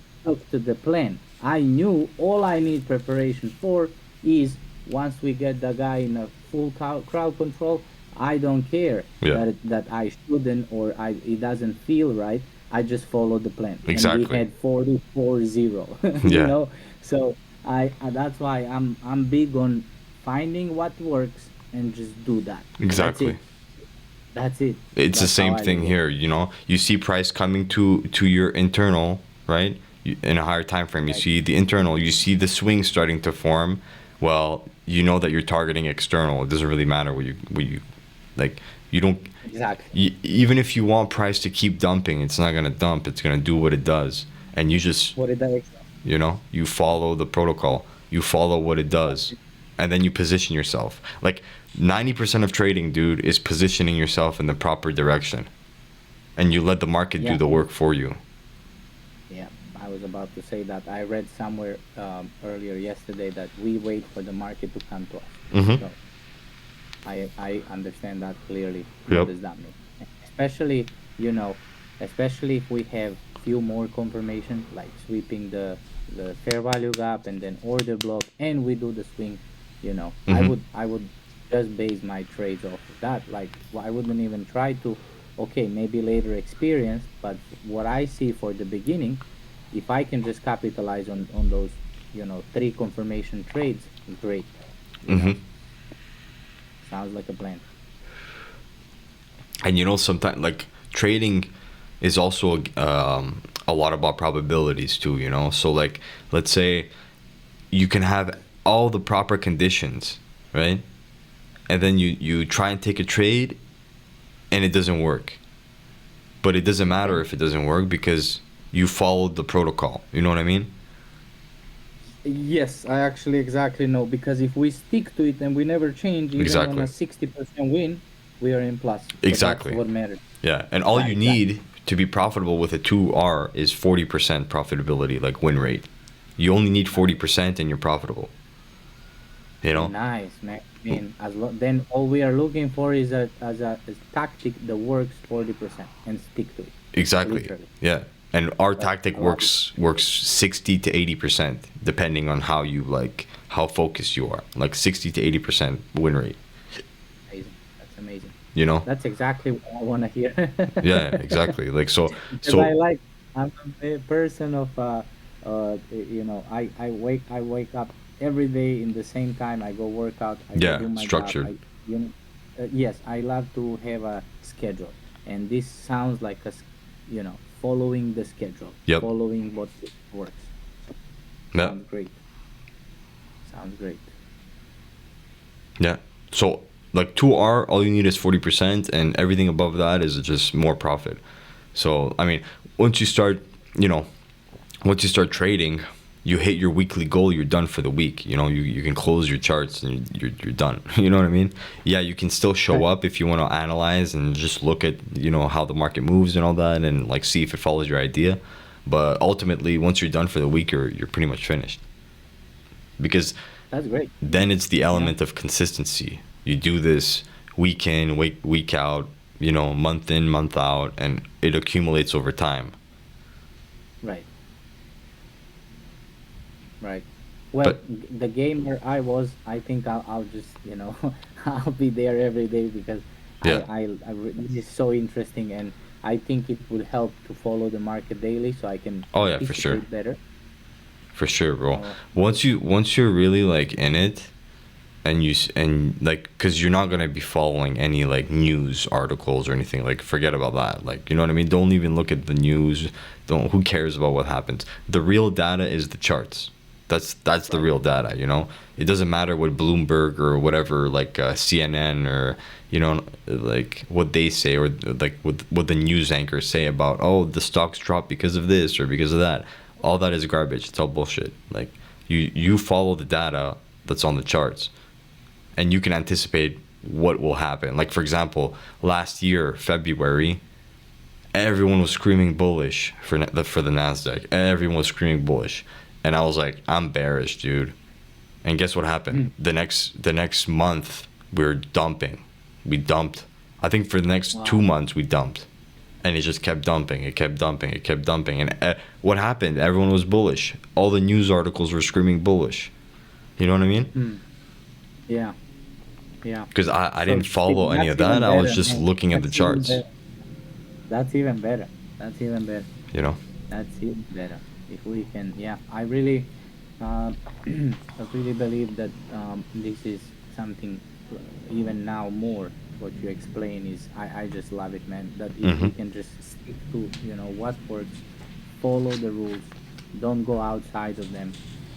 to the plan. I knew all I need preparation for is once we get the guy in a full crowd control. I don't care Yeah, that I shouldn't, or it doesn't feel right. I just follow the plan, and we exactly. had 44-0. Yeah, So that's why I'm big on finding what works and just do that. That's exactly. it. That's it. It's the That's how same I look thing at it. here. You see price coming to your internal, right? In a higher time frame, you Right. see the internal. You see the swing starting to form. Well, you know that you're targeting external. It doesn't really matter what you like. You don't. Exactly. Even if you want price to keep dumping, it's not gonna dump. It's gonna do what it does, and you just What did I you follow the protocol. You follow what it does, exactly? and then you position yourself. Like 90% of trading, dude, is positioning yourself in the proper direction, and you let the market do Yeah. the work for you. Yeah. I was about to say that I read somewhere earlier yesterday that we wait for the market to come to us. Hmm. So I understand that clearly. What Yep. does that mean? Especially, you know, especially if we have few more confirmation, like sweeping the fair value gap and then order block, and we do the swing. Mm-hmm. I would just base my trades off of that. Like, I wouldn't even try to, okay, maybe later experience, but what I see for the beginning, if I can just capitalize on those, three confirmation trades, great. you Mm-hmm. know Sounds like a plan. And sometimes like trading is also a lot about probabilities too. So like, let's say you can have all the proper conditions, right? And then you try and take a trade, and it doesn't work. But it doesn't matter Okay. if it doesn't work because you followed the protocol. You know what I mean? Yes, I actually exactly know, because if we stick to it and we never change, even on Exactly. a 60% win, we are in plus. So that's Exactly. what matters. Yeah. And all Yeah, you exactly. need to be profitable with a 2R is 40% profitability, like win rate. You only need Nice. 40% and you're profitable. You know? Nice, man. I mean, then all we are looking for is a tactic that works 40% and stick to it. Exactly. Literally. Yeah. And our That tactic I love it. works 60 to 80% depending on how focused you are. Like 60 to 80% win rate, Amazing. That's amazing. you know? That's exactly what I want to hear. Yeah, exactly. Like Because so I'm a person of I wake up every day in the same time. I go work out, I go yeah, do my job. structure. Yes, I love to have a schedule, and this sounds like following the schedule, Yep. following what works. Yeah. Sounds great. Sounds great. Yeah. So like 2R, all you need is 40% and everything above that is just more profit. So, I mean, once you start, you know, once you start trading, you hit your weekly goal, you're done for the week. You can close your charts and you're done. You know what I mean? Yeah, you can still show Right. up if you want to analyze and just look at, how the market moves and all that and like see if it follows your idea. But ultimately, once you're done for the week, you're pretty much finished. Because That's great. then it's the Yeah. element of consistency. You do this week in, week out, month in, month out, and it accumulates over time. Right. Right. Well, But the gamer I was, I think I'll just, I'll be there every day, because yeah, this is so interesting, and I think it would help to follow the market daily so I can oh yeah, for sure, anticipate better. for sure, bro. So, Once you're really like in it, and like, because you're not gonna be following any like news articles or anything. Like, forget about that. Like, you know what I mean? Don't even look at the news. Don't. Who cares about what happens? The real data is the charts. That's the right. real data. It doesn't matter what Bloomberg or whatever, like CNN, or like what they say, or like what the news anchors say about, oh, the stocks dropped because of this or because of that. All that is garbage. It's all bullshit. Like, you follow the data that's on the charts, and you can anticipate what will happen. Like, for example, last year, February, everyone was screaming bullish for the Nasdaq. Everyone was screaming bullish, and I was like, I'm bearish, dude. And guess what happened? Mm. The next month, we were dumping. We dumped. I think for the next two Wow. months, we dumped, and it just kept dumping. It kept dumping. It kept dumping. And what happened? Everyone was bullish. All the news articles were screaming bullish. You know what I mean? Mm. Yeah. Yeah. Because I So didn't follow any that's of that. even I was better, just man. looking at the That's even charts. better. That's even better. That's even better. You know? That's even better. If we can, yeah, uh, I really believe that this is something, even now more. What you explain is, I just love it, man. That if Mm-hmm. we can just stick to, what works, follow the rules, don't go outside of them.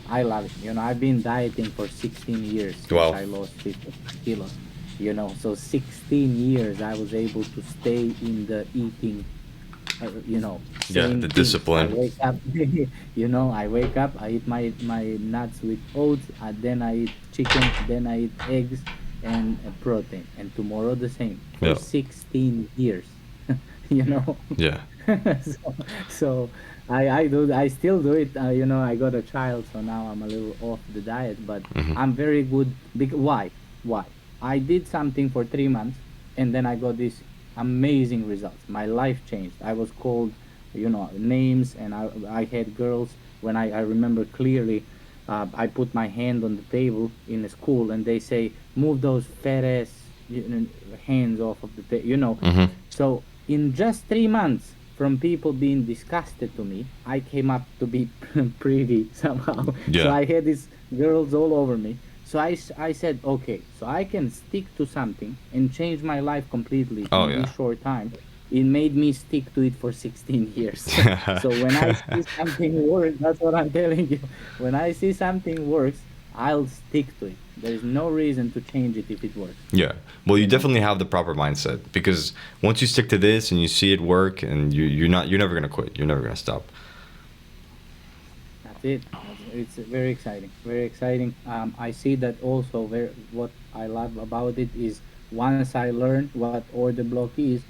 I love it. I've been dieting for 16 years since Wow. I lost 55 kilos. So 16 years I was able to stay in the eating, Yeah, same the things. I discipline. wake up, I wake up, I eat my nuts with oats, and then I eat chicken, then I eat eggs and protein, and tomorrow the same for Yeah. 16 years. you know. Yeah. so, so I still do it. I got a child, so now I'm a little off the diet, but Mm-hmm. I'm very good. Why? I did something for 3 months, and then I got this amazing results. My life changed. I was called, names, and I had girls. When I remember clearly, I put my hand on the table in the school, and they say, "Move those fat ass hands off of the table." Mm-hmm. So in just 3 months, from people being disgusted to me, I came up to be pretty somehow. So Yeah. I had these girls all over me. So I said, okay, so I can stick to something and change my life completely Oh in this yeah. short time. It made me stick to it for 16 years. So when I see something works, that's what I'm telling you. When I see something works, I'll stick to it. There is no reason to change it if it works. Yeah. Well, you You know, definitely have the proper mindset because once you stick to this and you see it work, and you're never gonna quit. You're never gonna stop. that's it. It's very exciting. Very exciting. I see that also. What I love about it is once I learn what order block is,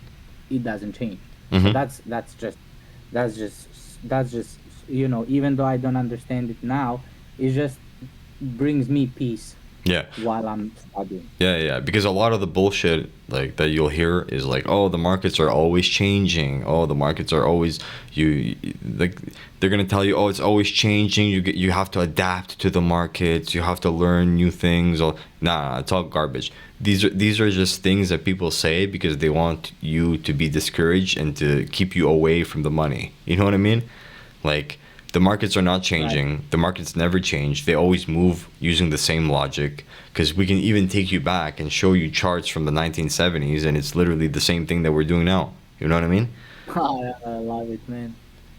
it doesn't change. So Mm-hmm. that's just even though I don't understand it now, it just brings me peace Yeah. while I'm studying. Yeah, yeah, because a lot of the bullshit like that you'll hear is like, oh, the markets are always changing. Oh, the markets are always like they're gonna tell you, oh, it's always changing. You have to adapt to the markets. You have to learn new things. Or nah, it's all garbage. These are just things that people say because they want you to be discouraged and to keep you away from the money. You know what I mean? Like the markets are not Right. changing. The markets never change. They always move using the same logic. Because we can even take you back and show you charts from the 1970s, and it's literally the same thing that we're doing now. You know what I mean? I love it, man.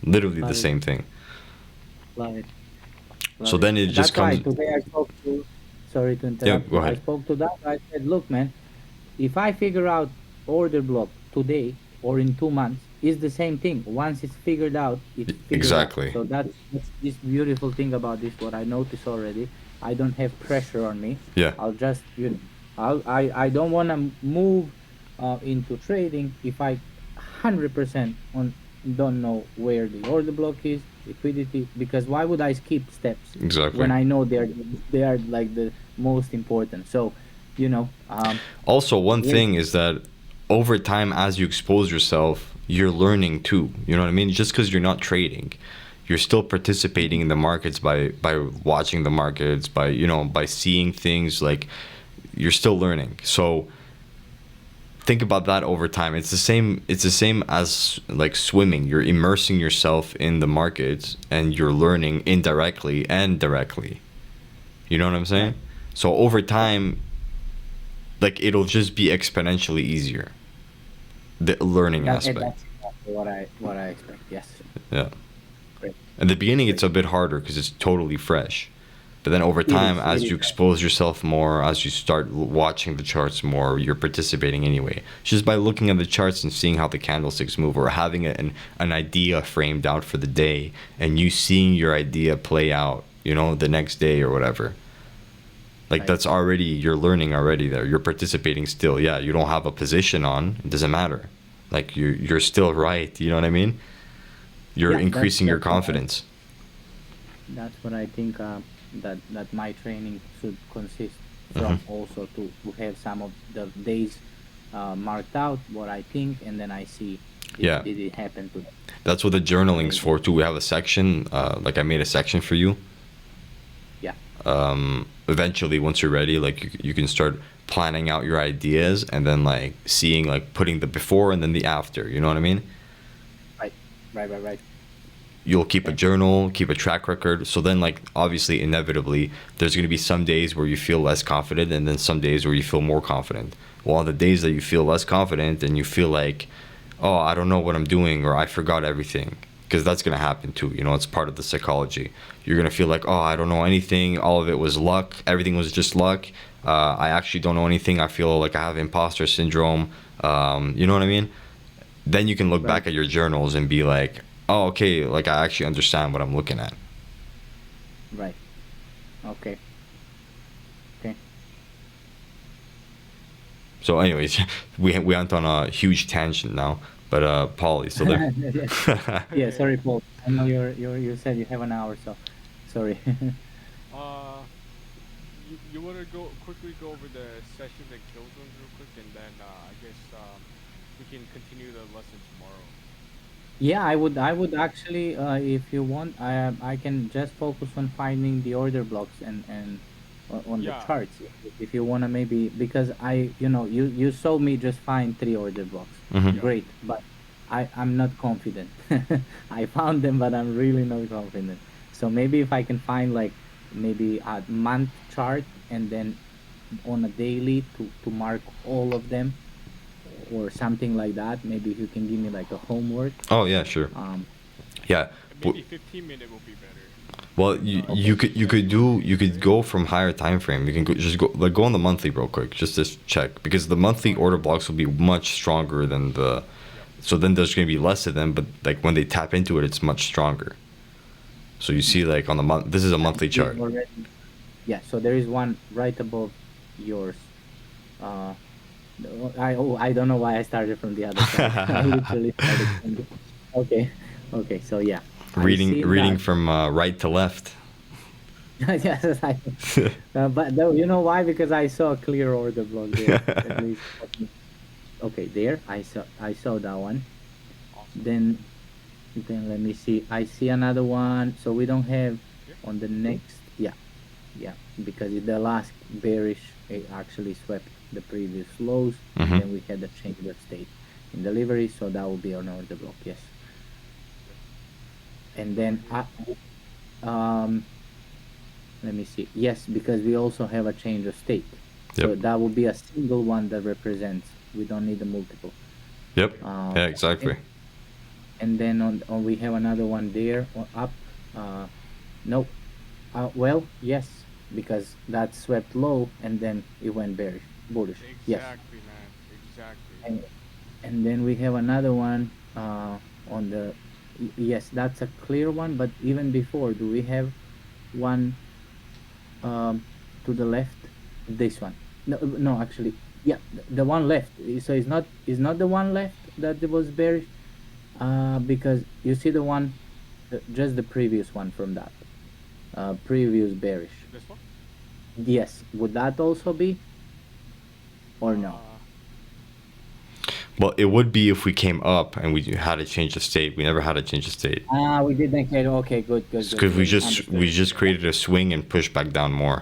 Literally the Love it. same thing. Love it. So Love it. then it just That's why comes. today I spoke to. Sorry to Yeah, interrupt go you. I ahead. spoke to that. I said, look, man, if I figure out order block today or in 2 months, it's the same thing. Once it's figured out, it's figured out. Exactly. So that's this beautiful thing about this. What I noticed already, I don't have pressure on me. Yeah. I'll just I don't want to move into trading if I 100% on don't know where the order block is, liquidity, because why would I skip steps when Exactly. I know they are like the most important. So Also, one wait. thing is that over time, as you expose yourself, you're learning too. You know what I mean? Just because you're not trading, you're still participating in the markets by watching the markets, by seeing things. Like you're still learning. So think about that over time. It's the same as like swimming. You're immersing yourself in the markets and you're learning indirectly and directly. You know what I'm saying? Right. So over Right. time, like it'll just be exponentially easier, the learning aspect. That's exactly what I expect. Yes. Yeah. Great. In the beginning Great. it's a bit harder because it's totally fresh, but then over It time, is. It as is. you expose yourself more, as you start watching the charts more, you're participating anyway, just by looking at the charts and seeing how the candlesticks move, or having an idea framed out for the day, and you seeing your idea play out, the next day or whatever. Like Right. that's already, you're learning already there. You're participating still. Yeah, you don't have a position on. It doesn't matter. Like you're still right. You know what I mean? You're Yeah. That's increasing your that's what I confidence. that's what I think that my training should consist Hmm. from. Also to have some of the days marked out what I think, and then I see if Yeah, did it happen to them. that's what the journaling's Amazing. for too. We have a section. Like I made a section for you. Yeah. Eventually, once you're ready, like you can start planning out your ideas and then like seeing, like putting the before and then the after. You know what I mean? Right. Right. Right. Right. You'll keep a Okay. journal, keep a track record. So then, like, obviously, inevitably, there's going to be some days where you feel less confident and then some days where you feel more confident. Well, on the days that you feel less confident and you feel like, oh, I don't know what I'm doing, or I forgot everything, because that's going to happen too. It's part of the psychology. You're going to feel like, oh, I don't know anything. All of it was luck. Everything was just luck. I actually don't know anything. I feel like I have imposter syndrome. You know what I mean? Then you can look Right. back at your journals and be like, oh, okay, like I actually understand what I'm looking at. Right. Okay. Okay. So, anyways, we went on a huge tangent now, but Paul, you still there? Yeah. Yeah. Sorry, Paul. I know you said you have an hour, so sorry. Uh, you want to go quickly go over the sessions and kill zones real quick, and then I guess we can continue the lesson tomorrow. Yeah, I would actually, if you want, I can just focus on finding the order blocks and on the Yeah, charts. If you wanna maybe, because you saw me just find three order blocks. Mm-hmm. yeah. Great, but I'm not confident. I found them, but I'm really not confident. So maybe if I can find like maybe a month chart and then on a daily to mark all of them or something like that. Maybe if you can give me like a homework. Oh yeah, sure. Um, Yeah. And W- maybe 15-minute will be better. Well, you okay. you could you could do you could go from higher time frame. You can just go on the monthly real quick just to check because the monthly Fine. order blocks will be much stronger than the. Yep. So then there's gonna be less of them, but like when they tap into it, it's much stronger. So you see like on the month. This is a I monthly see chart. already. Yeah, so there is one right above yours. Uh, I don't know why I started from the other side. I literally started from the, okay, okay. So yeah, I reading seen reading that. from right to left. Yes, but though, you know why? Because I saw a clear order block there. At least, okay, there I saw that one. Awesome. Then let me see. I see another one. So we don't have Yeah. on the next. Yeah, yeah, because the last bearish it actually swept the previous lows, and Hmm. then we had a change of state in delivery. So that will be on order block. Yes, Yep. and Over then here. um, let me see. Yes, because we also have a change of state. So Yep. that will be a single one that represents. We don't need a multiple. Yep. Um, Yeah. Exactly. and then on we have another one there or up. No, well, yes, because that swept low and then it went bearish, bullish. Yes, Exactly, man. Exactly. and and then we have another one on the yes, that's a clear one. But even before, do we have one to the left? This one? No, no, actually, yeah, the one left. So it's not the one left that was bearish. Because you see the one, just the previous one from that previous bearish. This one? Yes, would that also be or no? Uh, Well, it would be if we came up and we had a change of state. We never had a change of state We didn't get. Okay, good, good, good, because we good. just Understood. we just created a swing and pushed back down more.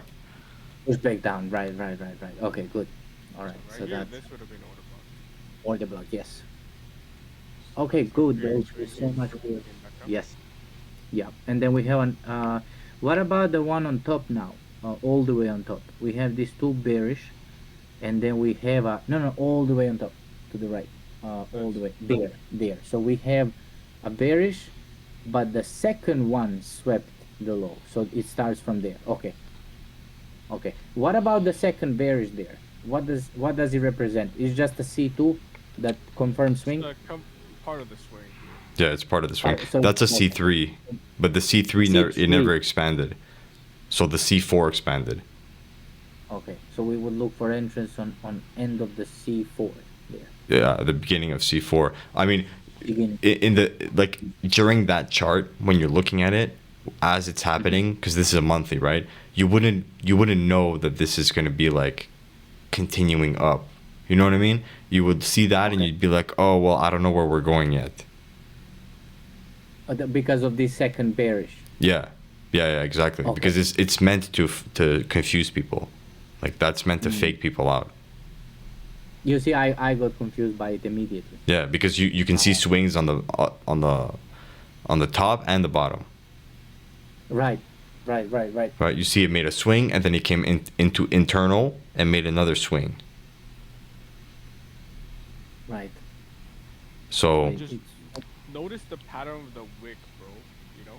Push back down. Right, right, right, right. Okay, good. All so right. right So here, that's this would have been order block. order block. Yes. So Okay, that's gonna good. create a There's swing so and much good. came back up. Yes. Yeah. And then we have an. What about the one on top now? All the way on top. We have these two bearish, and then we have a no, no, all the way on top to the right. All This. the way there, there. So we have a bearish, but the second one swept the low. So it starts from there. Okay. Okay. What about the second bearish there? What does it represent? It's just a C2 that confirms It's swing. the part of the swing. Yeah, it's part of the swing. So That's a okay. C3, but the C3 never C3. expanded. So the C4 expanded. Okay. So we would look for entrance on end of the C4 there. Yeah, the beginning of C4. I mean, Beginning. in the like during that chart when you're looking at it as it's Mhm. happening because this is a monthly, right? You wouldn't know that this is going to be like continuing up. You know what I mean? You would see that and Okay. you'd be like, "Oh, well, I don't know where we're going yet." Because of this second bearish. Yeah. Yeah, yeah, exactly. Okay. Because it's meant to confuse people. Like that's meant to Mm. fake people out. You see, I got confused by it immediately. Yeah, because you can see Uh, swings on the top and the bottom. right, right, right, right, Right? You see it made a swing and then it came into internal and made another swing. right. So Okay. Just It's notice the pattern of the wick, bro. You know,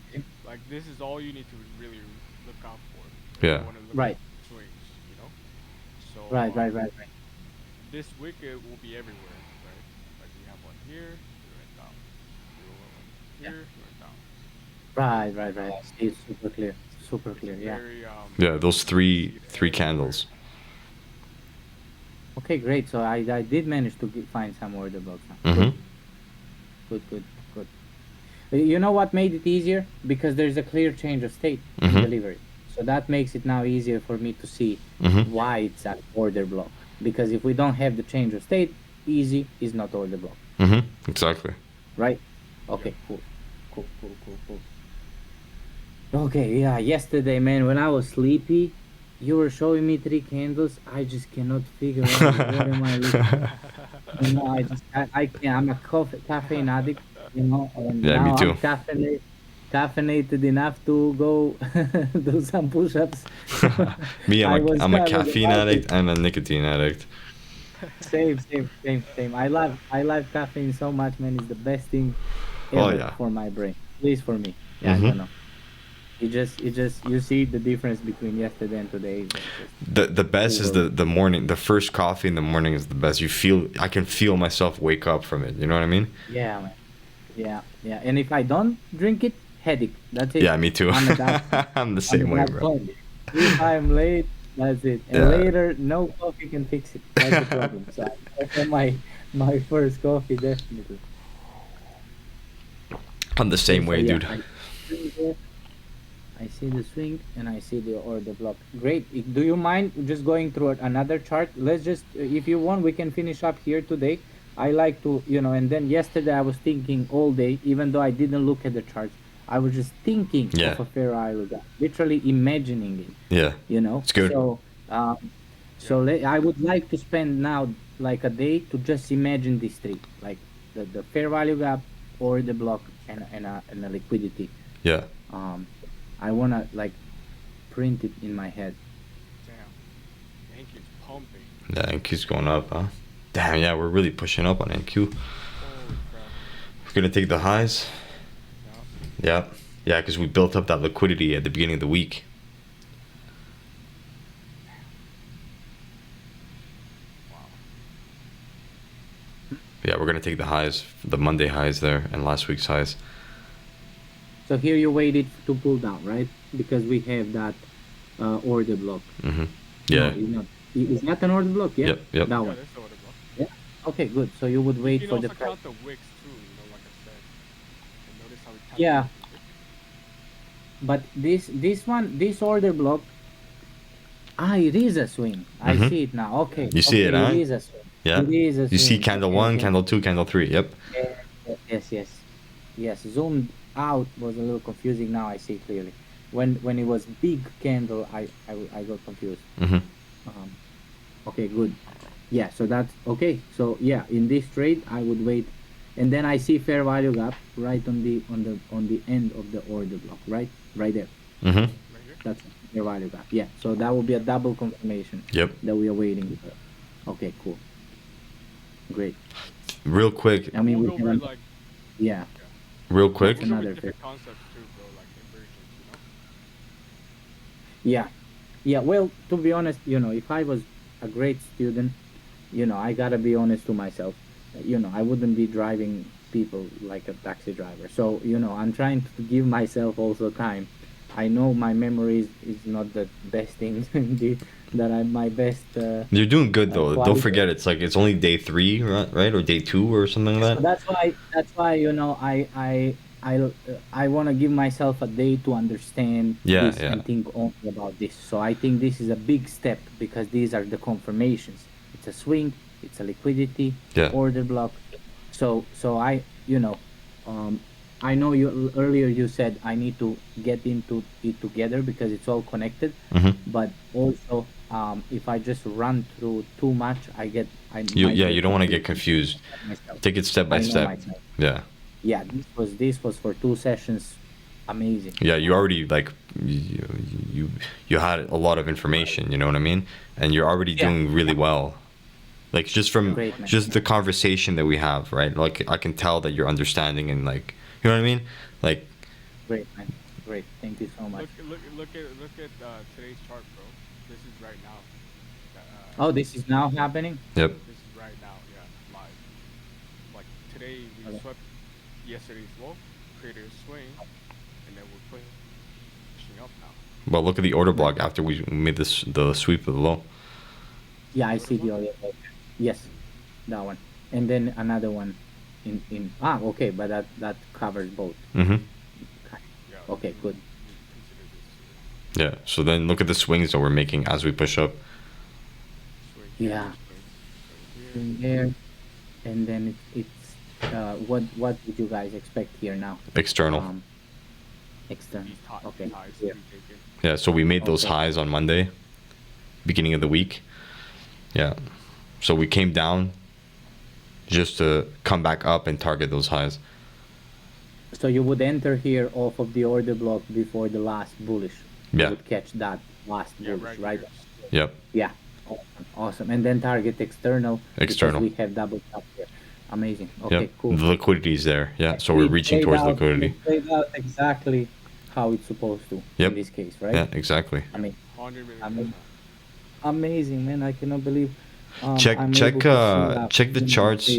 okay. like this is all you need to really look out for if you yeah. want to look at Right, swings. You know, so right, right, right, right. this wick it will be everywhere, right? Like we have one here, we went down. We have one Yeah. here, we went down. Right, right, right. I see it's super clear. Super It's a clear. Yeah. very Yeah, those you see it three everywhere. candles. Okay, great. So I did manage to find some order blocks now. Good, Mhm. good, good, good. You know what made it easier? Because there's a clear change of state in Mhm. delivery. So that makes it now easier for me to see Mhm. Yep. why it's an order block. Because if we don't have the change of state, easy is not order block, Exactly. right? Yeah. Okay, cool, cool. Okay, yeah. Yesterday, man, when I was sleepy, you were showing me three candles. I just cannot figure out what am I looking. You know, I can't. I'm a caffeine addict. You know, and Yeah, me now I'm too. caffeinated enough to go do some push-ups. Me, I was I'm a kind of caffeine about it. addict and a nicotine addict. Same. I love caffeine so much, man. It's the best thing Oh ever yeah. for my brain. At least for me. Yeah, I hmm don't know. You see the difference between yesterday and today. That's just The best is over. the morning. The first coffee in the morning is the best. I can feel myself wake up from it. You know what I mean? Yeah, man. Yeah. And if I don't drink it, headache. That's it. Yeah, me too. I'm at that. I'm the I'm same at way, that bro. point. If I'm late, that's it. And Yeah, later, no coffee can fix it. That's the problem. So I go for my first coffee definitely. I'm the Okay, same so way, yeah, dude. I see the swing and I see the order block. Great. Do you mind just going through another chart? Let's just, if you want, we can finish up here today. I like to, and then yesterday I was thinking all day, even though I didn't look at the charts, I was just thinking Yeah, of a fair Iruga, literally imagining it, yeah. you know? It's good. Um, Yeah. I would like to spend now like a day to just imagine these three, like the fair value gap, order block, and a liquidity. Yeah. Um, I wanna like print it in my head. Damn. Yankees pumping. Yeah, NQ's going up, huh? Damn, yeah, we're really pushing up on NQ. Holy crap. We're gonna take the highs. Yeah. Yeah, yeah, because we built up that liquidity at the beginning of the week. Wow. Yeah, we're gonna take the highs, the Monday highs there, and last week's highs. So here you waited to pull down, right? Because we have that order block. Mm-hmm. No, Yeah. it's not. Is that an order block? Yeah, Yep. Yep. that Yeah, one. there's the order block. Yeah. Okay, good. So you would You wait can for the also price. count the wicks too, like I said. And notice how we tapped Yeah, into the wick. but this order block, it is a swing. I Mm-hmm. see it now. Okay, You see it, okay, it huh? is a swing. Yeah. It is a You see swing. candle one, Okay. candle two, candle three. Yep. Yes. Zoomed out was a little confusing. Now I see clearly. When it was big candle, I got confused. Mm-hmm. Um, okay, good. Yeah, so that's okay. So yeah, in this trade, I would wait, and then I see fair value gap right on the end of the order block, right there. Mm-hmm. Right here. That's fair value gap. Yeah, so that will be a double confirmation Yep. that we are waiting for. Okay, cool, great. Real quick. I mean, We'll we go over can, like yeah, Real we'll quick. that's go over another fair. different concepts too, bro, like inversions, Yeah, yeah. Well, to be honest, if I was a great student, I gotta be honest to myself. I wouldn't be driving people like a taxi driver. So, I'm trying to give myself also time. I know my memory is not the best thing, that I'm my best You're doing good though. Don't quality. forget, it's only day 3, right? Or day 2 or something like So that. that's why I want to give myself a day to understand Yeah. this Yeah. and think only about this. So I think this is a big step because these are the confirmations. It's a swing, it's a liquidity, Yeah. order block. So um I know you earlier you said I need to get into it together because it's all connected, Mm-hmm. but also if I just run through too much, I might Yeah. get You don't want to get confused confused. myself. Take it step by I know step. myself. Yeah. Yeah, this was for 2 sessions. Amazing. Yeah. You already like you you had a lot of information. You know what I mean? And you're already Yeah, doing really well. Like just from great man. just the conversation that we have, right? Like I can tell that you're understanding and like you know what I mean? Like Great man. Great. Thank you so much. look at today's chart, bro. This is right now. Oh, this is now happening. yep. This is right now, yeah, live. Like today, we Okay. swept yesterday's low, created a swing, and then we're pushing up now. Well, look at the order block after we made the sweep of the low. Yeah, I Order see block? the other. Yes, that one, and then another one in. Okay, but that covers both. Mm-hmm. Okay. Yeah, Okay, good. we consider this Yeah. So then look at the swings that we're making as we push up. swing here, Yeah. swing right here, In there. and then it's what would you guys expect here now? External. Um, external. These Okay. highs to Here. be taken. Yeah, so we made those Okay. highs on Monday, beginning of the week. Yeah. So we came down just to come back up and target those highs. So you would enter here off of the order block before the last bullish. You Yeah. would catch that last Yeah, bullish, right right? here. Yep. Yeah. Awesome. Awesome. And then target external. External. Because we have double top here. Amazing. Okay, Yep. cool. The liquidity is there. Yeah. So we're It reaching played towards out, liquidity. it played out exactly how it's supposed to Yep. in this case, right? Yeah, exactly. I mean, 100 million. I mean, amazing, man. I cannot believe Check I'm check able to see that. check the charts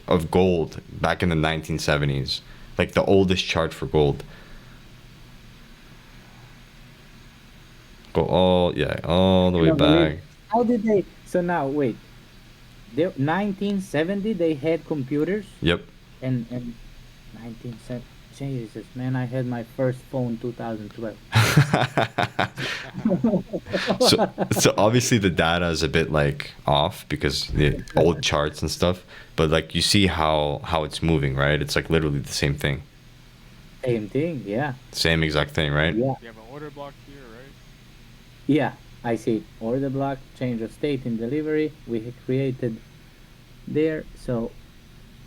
of gold back in the 1970s. Like the oldest chart for gold. Go all the way Cannot believe. back. How did they? So now, wait. 1970 they had computers, Yep. and 1970. Jesus, man, I had my first phone 2012. So obviously the data is a bit like off because the old charts and stuff, but like you see how it's moving, right? It's like literally the same thing. Same thing, yeah. Same exact thing, right? Yeah. You have an order block here, right? Yeah, I see it. Order block, change of state in delivery. We had created there, so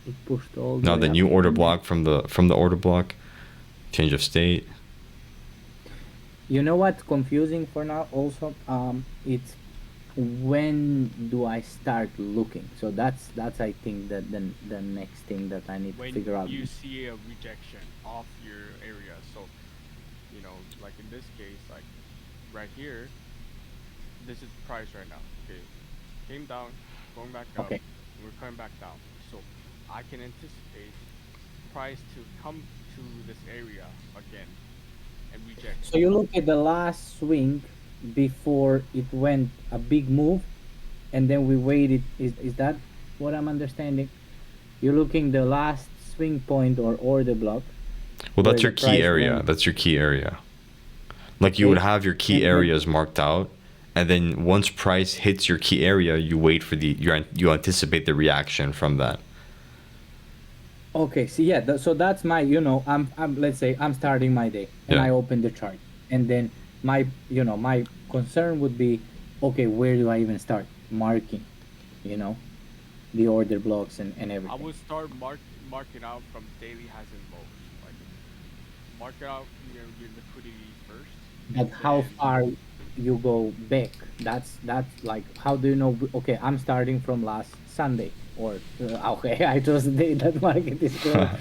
it pushed all the Now way the up. new order And then- block from the order block, change of state. You know what's confusing for now also? It's when do I start looking? So that's I think that the next thing that I need to When figure out. you see a rejection off your area. So, you know, like in this case, like right here, this is price right now. Okay. Came down, going back up. Okay. We're coming back down. So I can anticipate price to come to this area again and reject. So you look at the last swing before it went a big move, and then we waited. Is that what I'm understanding? You're looking the last swing point or order block. Well, that's where your the key price area. went. That's your key area. Like you would Okay. have your key And then- areas marked out, and then once price hits your key area, you wait for you anticipate the reaction from that. Okay, see, yeah, so that's my, I'm let's say I'm starting my day and Yeah. I open the chart, and then my concern would be, okay, where do I even start marking, the order blocks and I everything. would start marking out from daily highs and lows. Like mark out your liquidity first. But how far you go back? That's like, how do you know? Okay, I'm starting from last Sunday, or okay, I just did that market is closed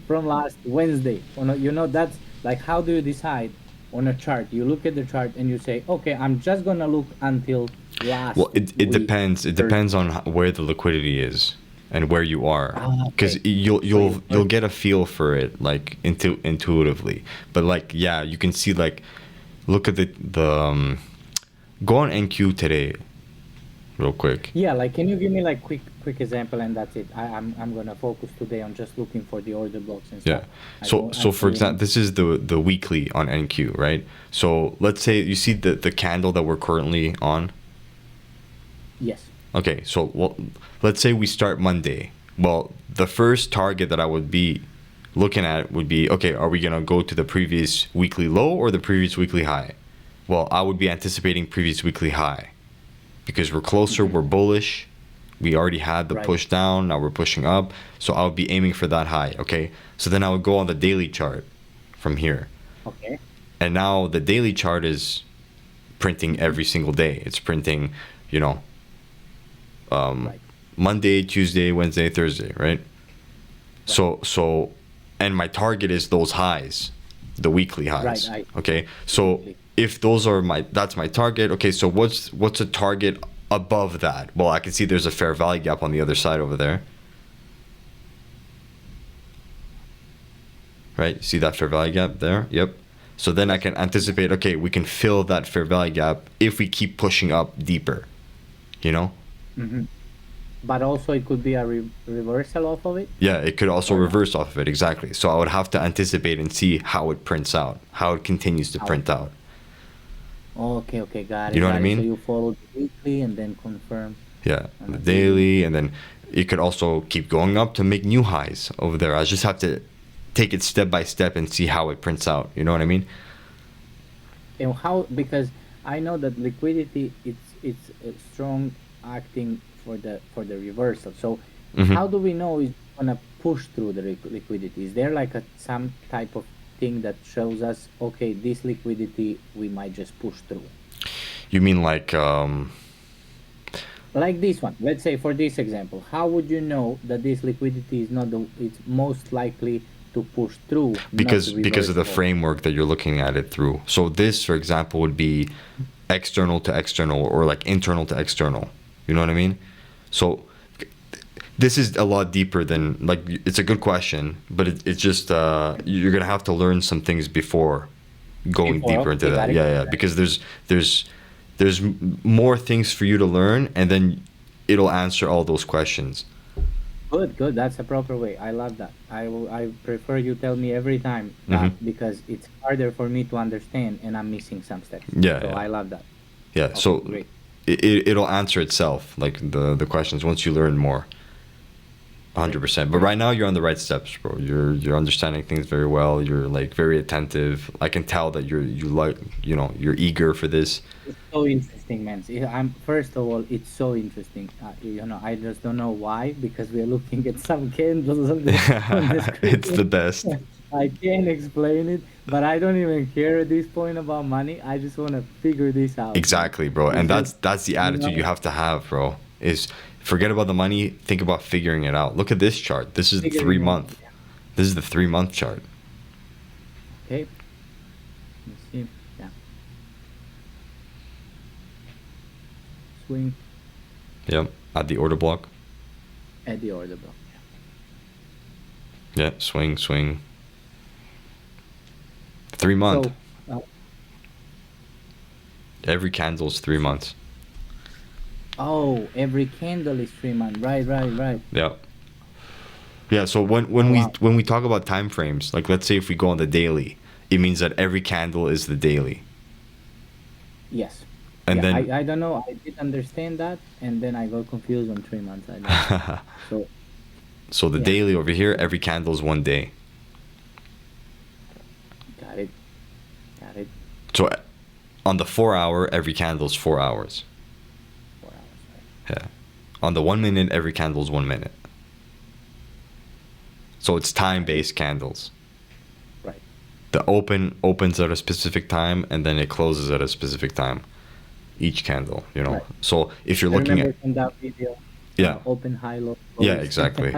from last Wednesday. That's like, how do you decide on a chart? You look at the chart and you say, okay, I'm just gonna look until last. Well, it week, depends. It Thursday. depends on where the liquidity is and where you are, Ah, because okay. you'll get a feel for it like intuitively. But like yeah, you can see like look at the go on NQ today, real quick. Yeah, like, can you give me like quick example, and that's it. I'm gonna focus today on just looking for the order blocks and Yeah. stuff. I So don't so for actually- example, this is the weekly on NQ, right? So let's say you see the candle that we're currently on. Yes. Okay, so let's say we start Monday. Well, the first target that I would be looking at would be, okay, are we going to go to the previous weekly low or the previous weekly high? Well, I would be anticipating previous weekly high because we're closer, we're bullish. We already had the Right. push down, now we're pushing up. So I would be aiming for that high, okay? So then I would go on the daily chart from here. Okay. And now the daily chart is printing every single day. It's printing, Right. Monday, Tuesday, Wednesday, Thursday, right? So, and my target is those highs, the weekly highs. Right, Okay, so Weekly. if those are that's my target. Okay, so what's a target above that? Well, I can see there's a fair value gap on the other side over there. Right, see that fair value gap there? Yep. So then I can anticipate, okay, we can fill that fair value gap if we keep pushing up deeper, Mm-hmm. But also it could be a reversal off of it. Yeah, it could also Or not. reverse off of it, exactly. So I would have to anticipate and see how it prints out, how it continues to How- print out. Okay, got it. You know what I got it. mean? So you follow the weekly and then confirm. Yeah, On the the daily, and then it could also keep going up to make new highs over there. I just have to take it step by step and see how it prints out. You know what I mean? And how, because I know that liquidity, it's a strong acting for the reversal. So Hmm. how do we know it's gonna push through the liquidity? Is there like a some type of thing that shows us, okay, this liquidity we might just push through? You mean like Like this one, let's say for this example, how would you know that this liquidity is not it's most likely to push through, not to because reverse of the forward? framework that you're looking at it through. So this, for example, would be external to external or like internal to external. You know what I mean? So this is a lot deeper than like it's a good question, but it's just you're gonna have to learn some things before going Before, deeper into okay, that. got it. Yeah, yeah, because there's more things for you to learn, and then it'll answer all those questions. Good, good. That's a proper way. I love that. I prefer you tell me every time Hmm. that, because it's harder for me to understand and I'm missing some steps. Yeah, So yeah, I love that. yeah. Okay, So great. it'll answer itself, like the questions once you learn more. Great, 100%. But great. right now you're on the right steps, bro. You're understanding things very well. You're like very attentive. I can tell that you like, you're eager for this. It's so interesting, man. I'm first of all, it's so interesting. I just don't know why, because we are looking at some candles on the It's the screen. best. I can't explain it, but I don't even care at this point about money. I just want to figure this out, man. Exactly, bro. It's And just, that's the you attitude you know, have to have, bro. Is forget about the money, think about figuring it out. Look at this chart. This is the three figuring it out. month. This is the 3 month chart. Okay, let's see. Yeah, swing Yep. At the order block. at the order block. Yeah, swing, swing. 3 month. So, Every candle's 3 months. oh, every candle is 3 months. Right, right, right. Yeah. Yeah, so when Oh, we wow. when we talk about time frames, like let's say if we go on the daily, it means that every candle is the daily. Yes. And Yeah, then I don't know. I did understand that, and then I got confused on 3 months. I don't know. So, so the yeah, daily over here, every candle is 1 day. got it. Got it. So on the 4 hour, every candle is 4 hours. 4 hours, right? Yeah. On the 1 minute, every candle is 1 minute. So it's time-based candles. Right. The open opens at a specific time and then it closes at a specific time. Each candle, Right. So if you're I looking remember at, from that video, yeah, open, high, low, yeah, close. exactly.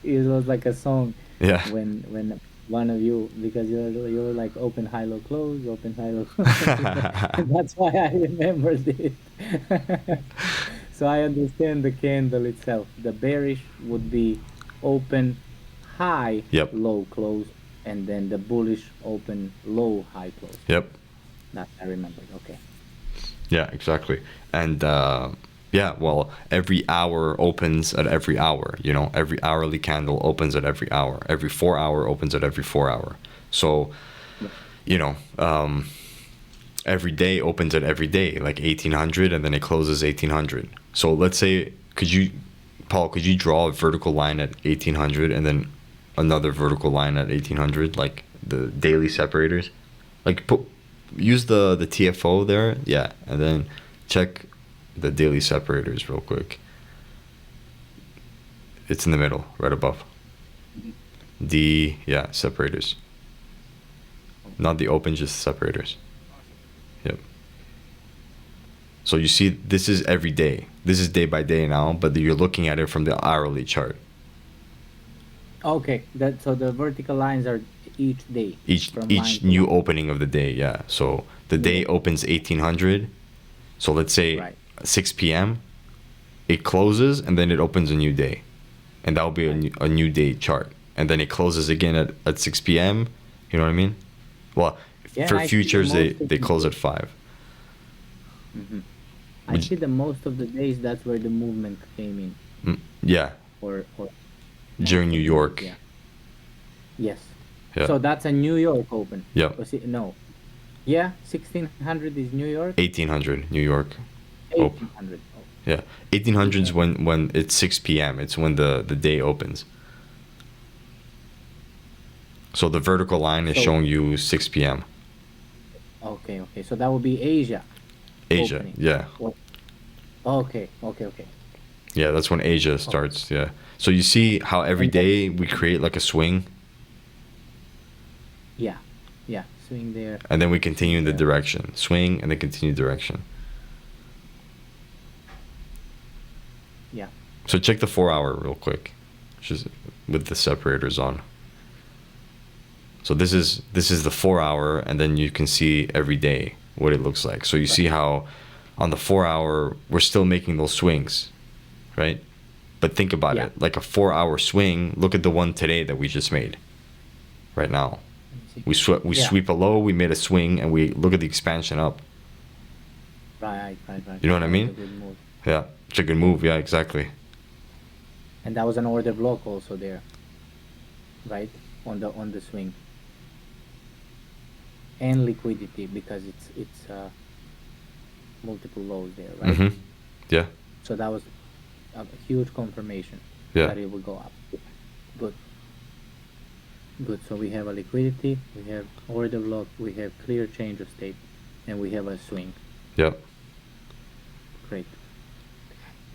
It was like a song Yeah. when one of you, because you're like open, high, low, close, open, high, low, close. That's why I remembered it. So I understand the candle itself. The bearish would be open, high, Yep. low, close, and then the bullish open, low, high, close. Yep. That I remembered. Okay. Yeah, exactly. And yeah, well, every hour opens at every hour, every hourly candle opens at every hour. Every 4 hour opens at every 4 hour. So, Yeah. you know, every day opens at every day, like 1800, and then it closes 1800. So let's say, Paul, could you draw a vertical line at 1800 and then another vertical line at 1800, like the daily separators? Like use the TFO there, yeah, and then check the daily separators real quick. It's in the middle, right above. Separators. Not the open, just separators. Yep. So you see, this is every day. This is day by day now, but you're looking at it from the hourly chart. Okay. So the vertical lines are each day. From line Each to new line. opening of the day, yeah. So the day Yeah. opens 1800. So let's say Right. 6 p.m. It closes and then it opens a new day, and that will be Right. a new day chart. And then it closes again at 6 p.m. You know what I mean? Well, Yeah, for I see the futures most of they the close days. at 5. I Would see the most of the days that's where the movement came in, yeah, or during most New of the days, York. yeah. Yes. Yeah. So that's a New York Open. Yep. Was it? No. Yeah, 1600 is New York. 1800 New York. Open. 1800. Oh, Yeah, 1800s when it's 6 p.m. It's when the day opens. So the vertical line is So showing you 6 p.m. okay, okay. So that would be Asia Asia. opening. Yeah, Or, okay, okay, okay. yeah, that's when Asia Okay. starts. Yeah. So you see how every And then day we create like a swing, yeah, yeah. Swing there, and then we swing continue in the there. direction, swing, and then continue direction. Yeah. So check the 4 hour real quick, just with the separators on. So this is the 4 hour, and then you can see every day what it looks like. So you Right. see how on the 4 hour we're still making those swings, right? But think about Yeah. it, like a 4 hour swing. Look at the one today that we just made right now. Let me see. We Yeah. sweep a low, we made a swing, and we look at the expansion up. Right, right, right. You know what I That was a mean? good move. Yeah, it's a good move. Yeah, exactly. And that was an order block also there, right? On the swing. And liquidity because it's multiple lows there, right? Mm-hmm. Yeah, So that was a huge confirmation yeah, that it will go up. Good, good. So we have a liquidity, we have order block, we have clear change of state, and we have a swing. yeah, Great.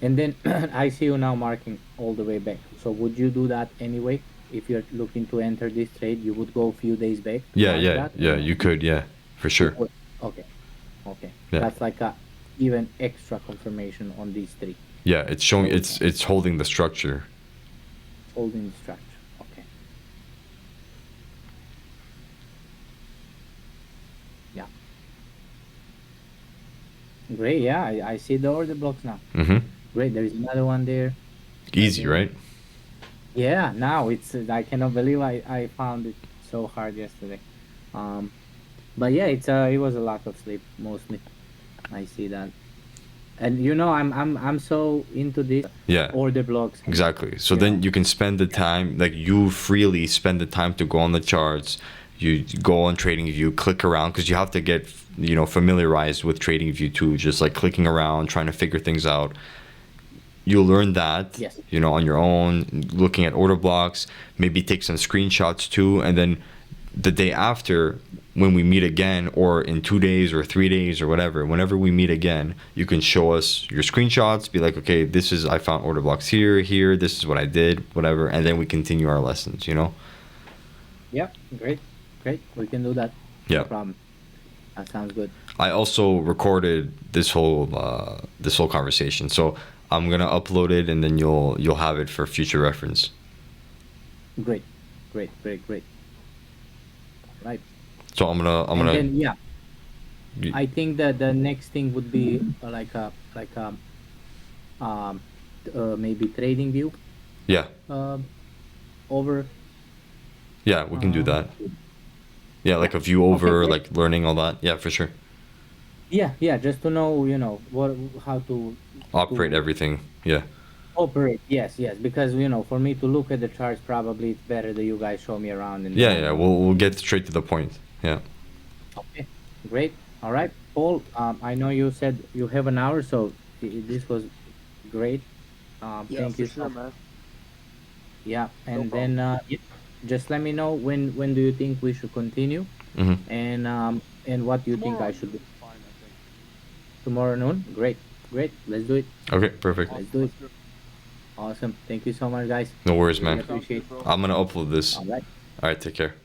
And then I see you now marking all the way back. So would you do that anyway? If you're looking to enter this trade, you would go a few days back to yeah, mark yeah, that, yeah. or You could, yeah, for you sure. would? Okay, okay. Yeah, That's like a even extra confirmation on these three. yeah. It's showing. So It's holding the structure. holding the structure. Okay. Yeah. Great. Yeah, I see the order blocks now. Mm-hmm. Great. There is another one there. Right Easy, there. right? Yeah. Now it's. I cannot believe I found it so hard yesterday. Um. But yeah, it was a lack of sleep mostly. I see that. And I'm so into this Yeah, order blocks and exactly. So you then know you can spend the yeah, time, like you freely spend the time to go on the charts. You go on TradingView, click around because you have to get familiarized with TradingView too. Just like clicking around, trying to figure things out. You'll learn that yes, on your own, looking at order blocks. Maybe take some screenshots too, and then the day after, when we meet again, or in 2 days or 3 days or whatever, whenever we meet again, you can show us your screenshots, be like, okay, I found order blocks here, this is what I did, whatever, and then we continue our lessons. yeah, great, great. We can do that. No Yeah. problem. That sounds good. I also recorded this whole conversation, so I'm gonna upload it, and then you'll have it for future reference. Great, great, great, great. Right. So I'm And gonna then yeah, y- I think that the next thing would be um maybe trading view yeah, um over yeah, we can do um that. Yeah, yeah. like a view Okay, over, great. like learning all that. Yeah, for sure. Yeah, yeah, just to know, what how Operate to everything. Yeah. operate. Yes, yes, because for me to look at the charts, probably it's better that you guys show me around and then Yeah, I yeah. know. We'll get straight to the point. Yeah. Okay, great. All right, Paul. I know you said you have an hour, so this was great. Yeah, Thank for you sure, so. man. Yeah, No and problem. then yeah, just let me know when do you think we should continue, Mm-hmm. and what do you think Tomorrow I noon should do is fine, I think. tomorrow noon. Great, great. Let's do it. Okay, perfect. Let's Awesome. do it. Let's do it. Awesome. Thank you so much, guys. No worries, Really man. Sounds appreciate. good, bro. I'm gonna upload this. All right. All right, take care.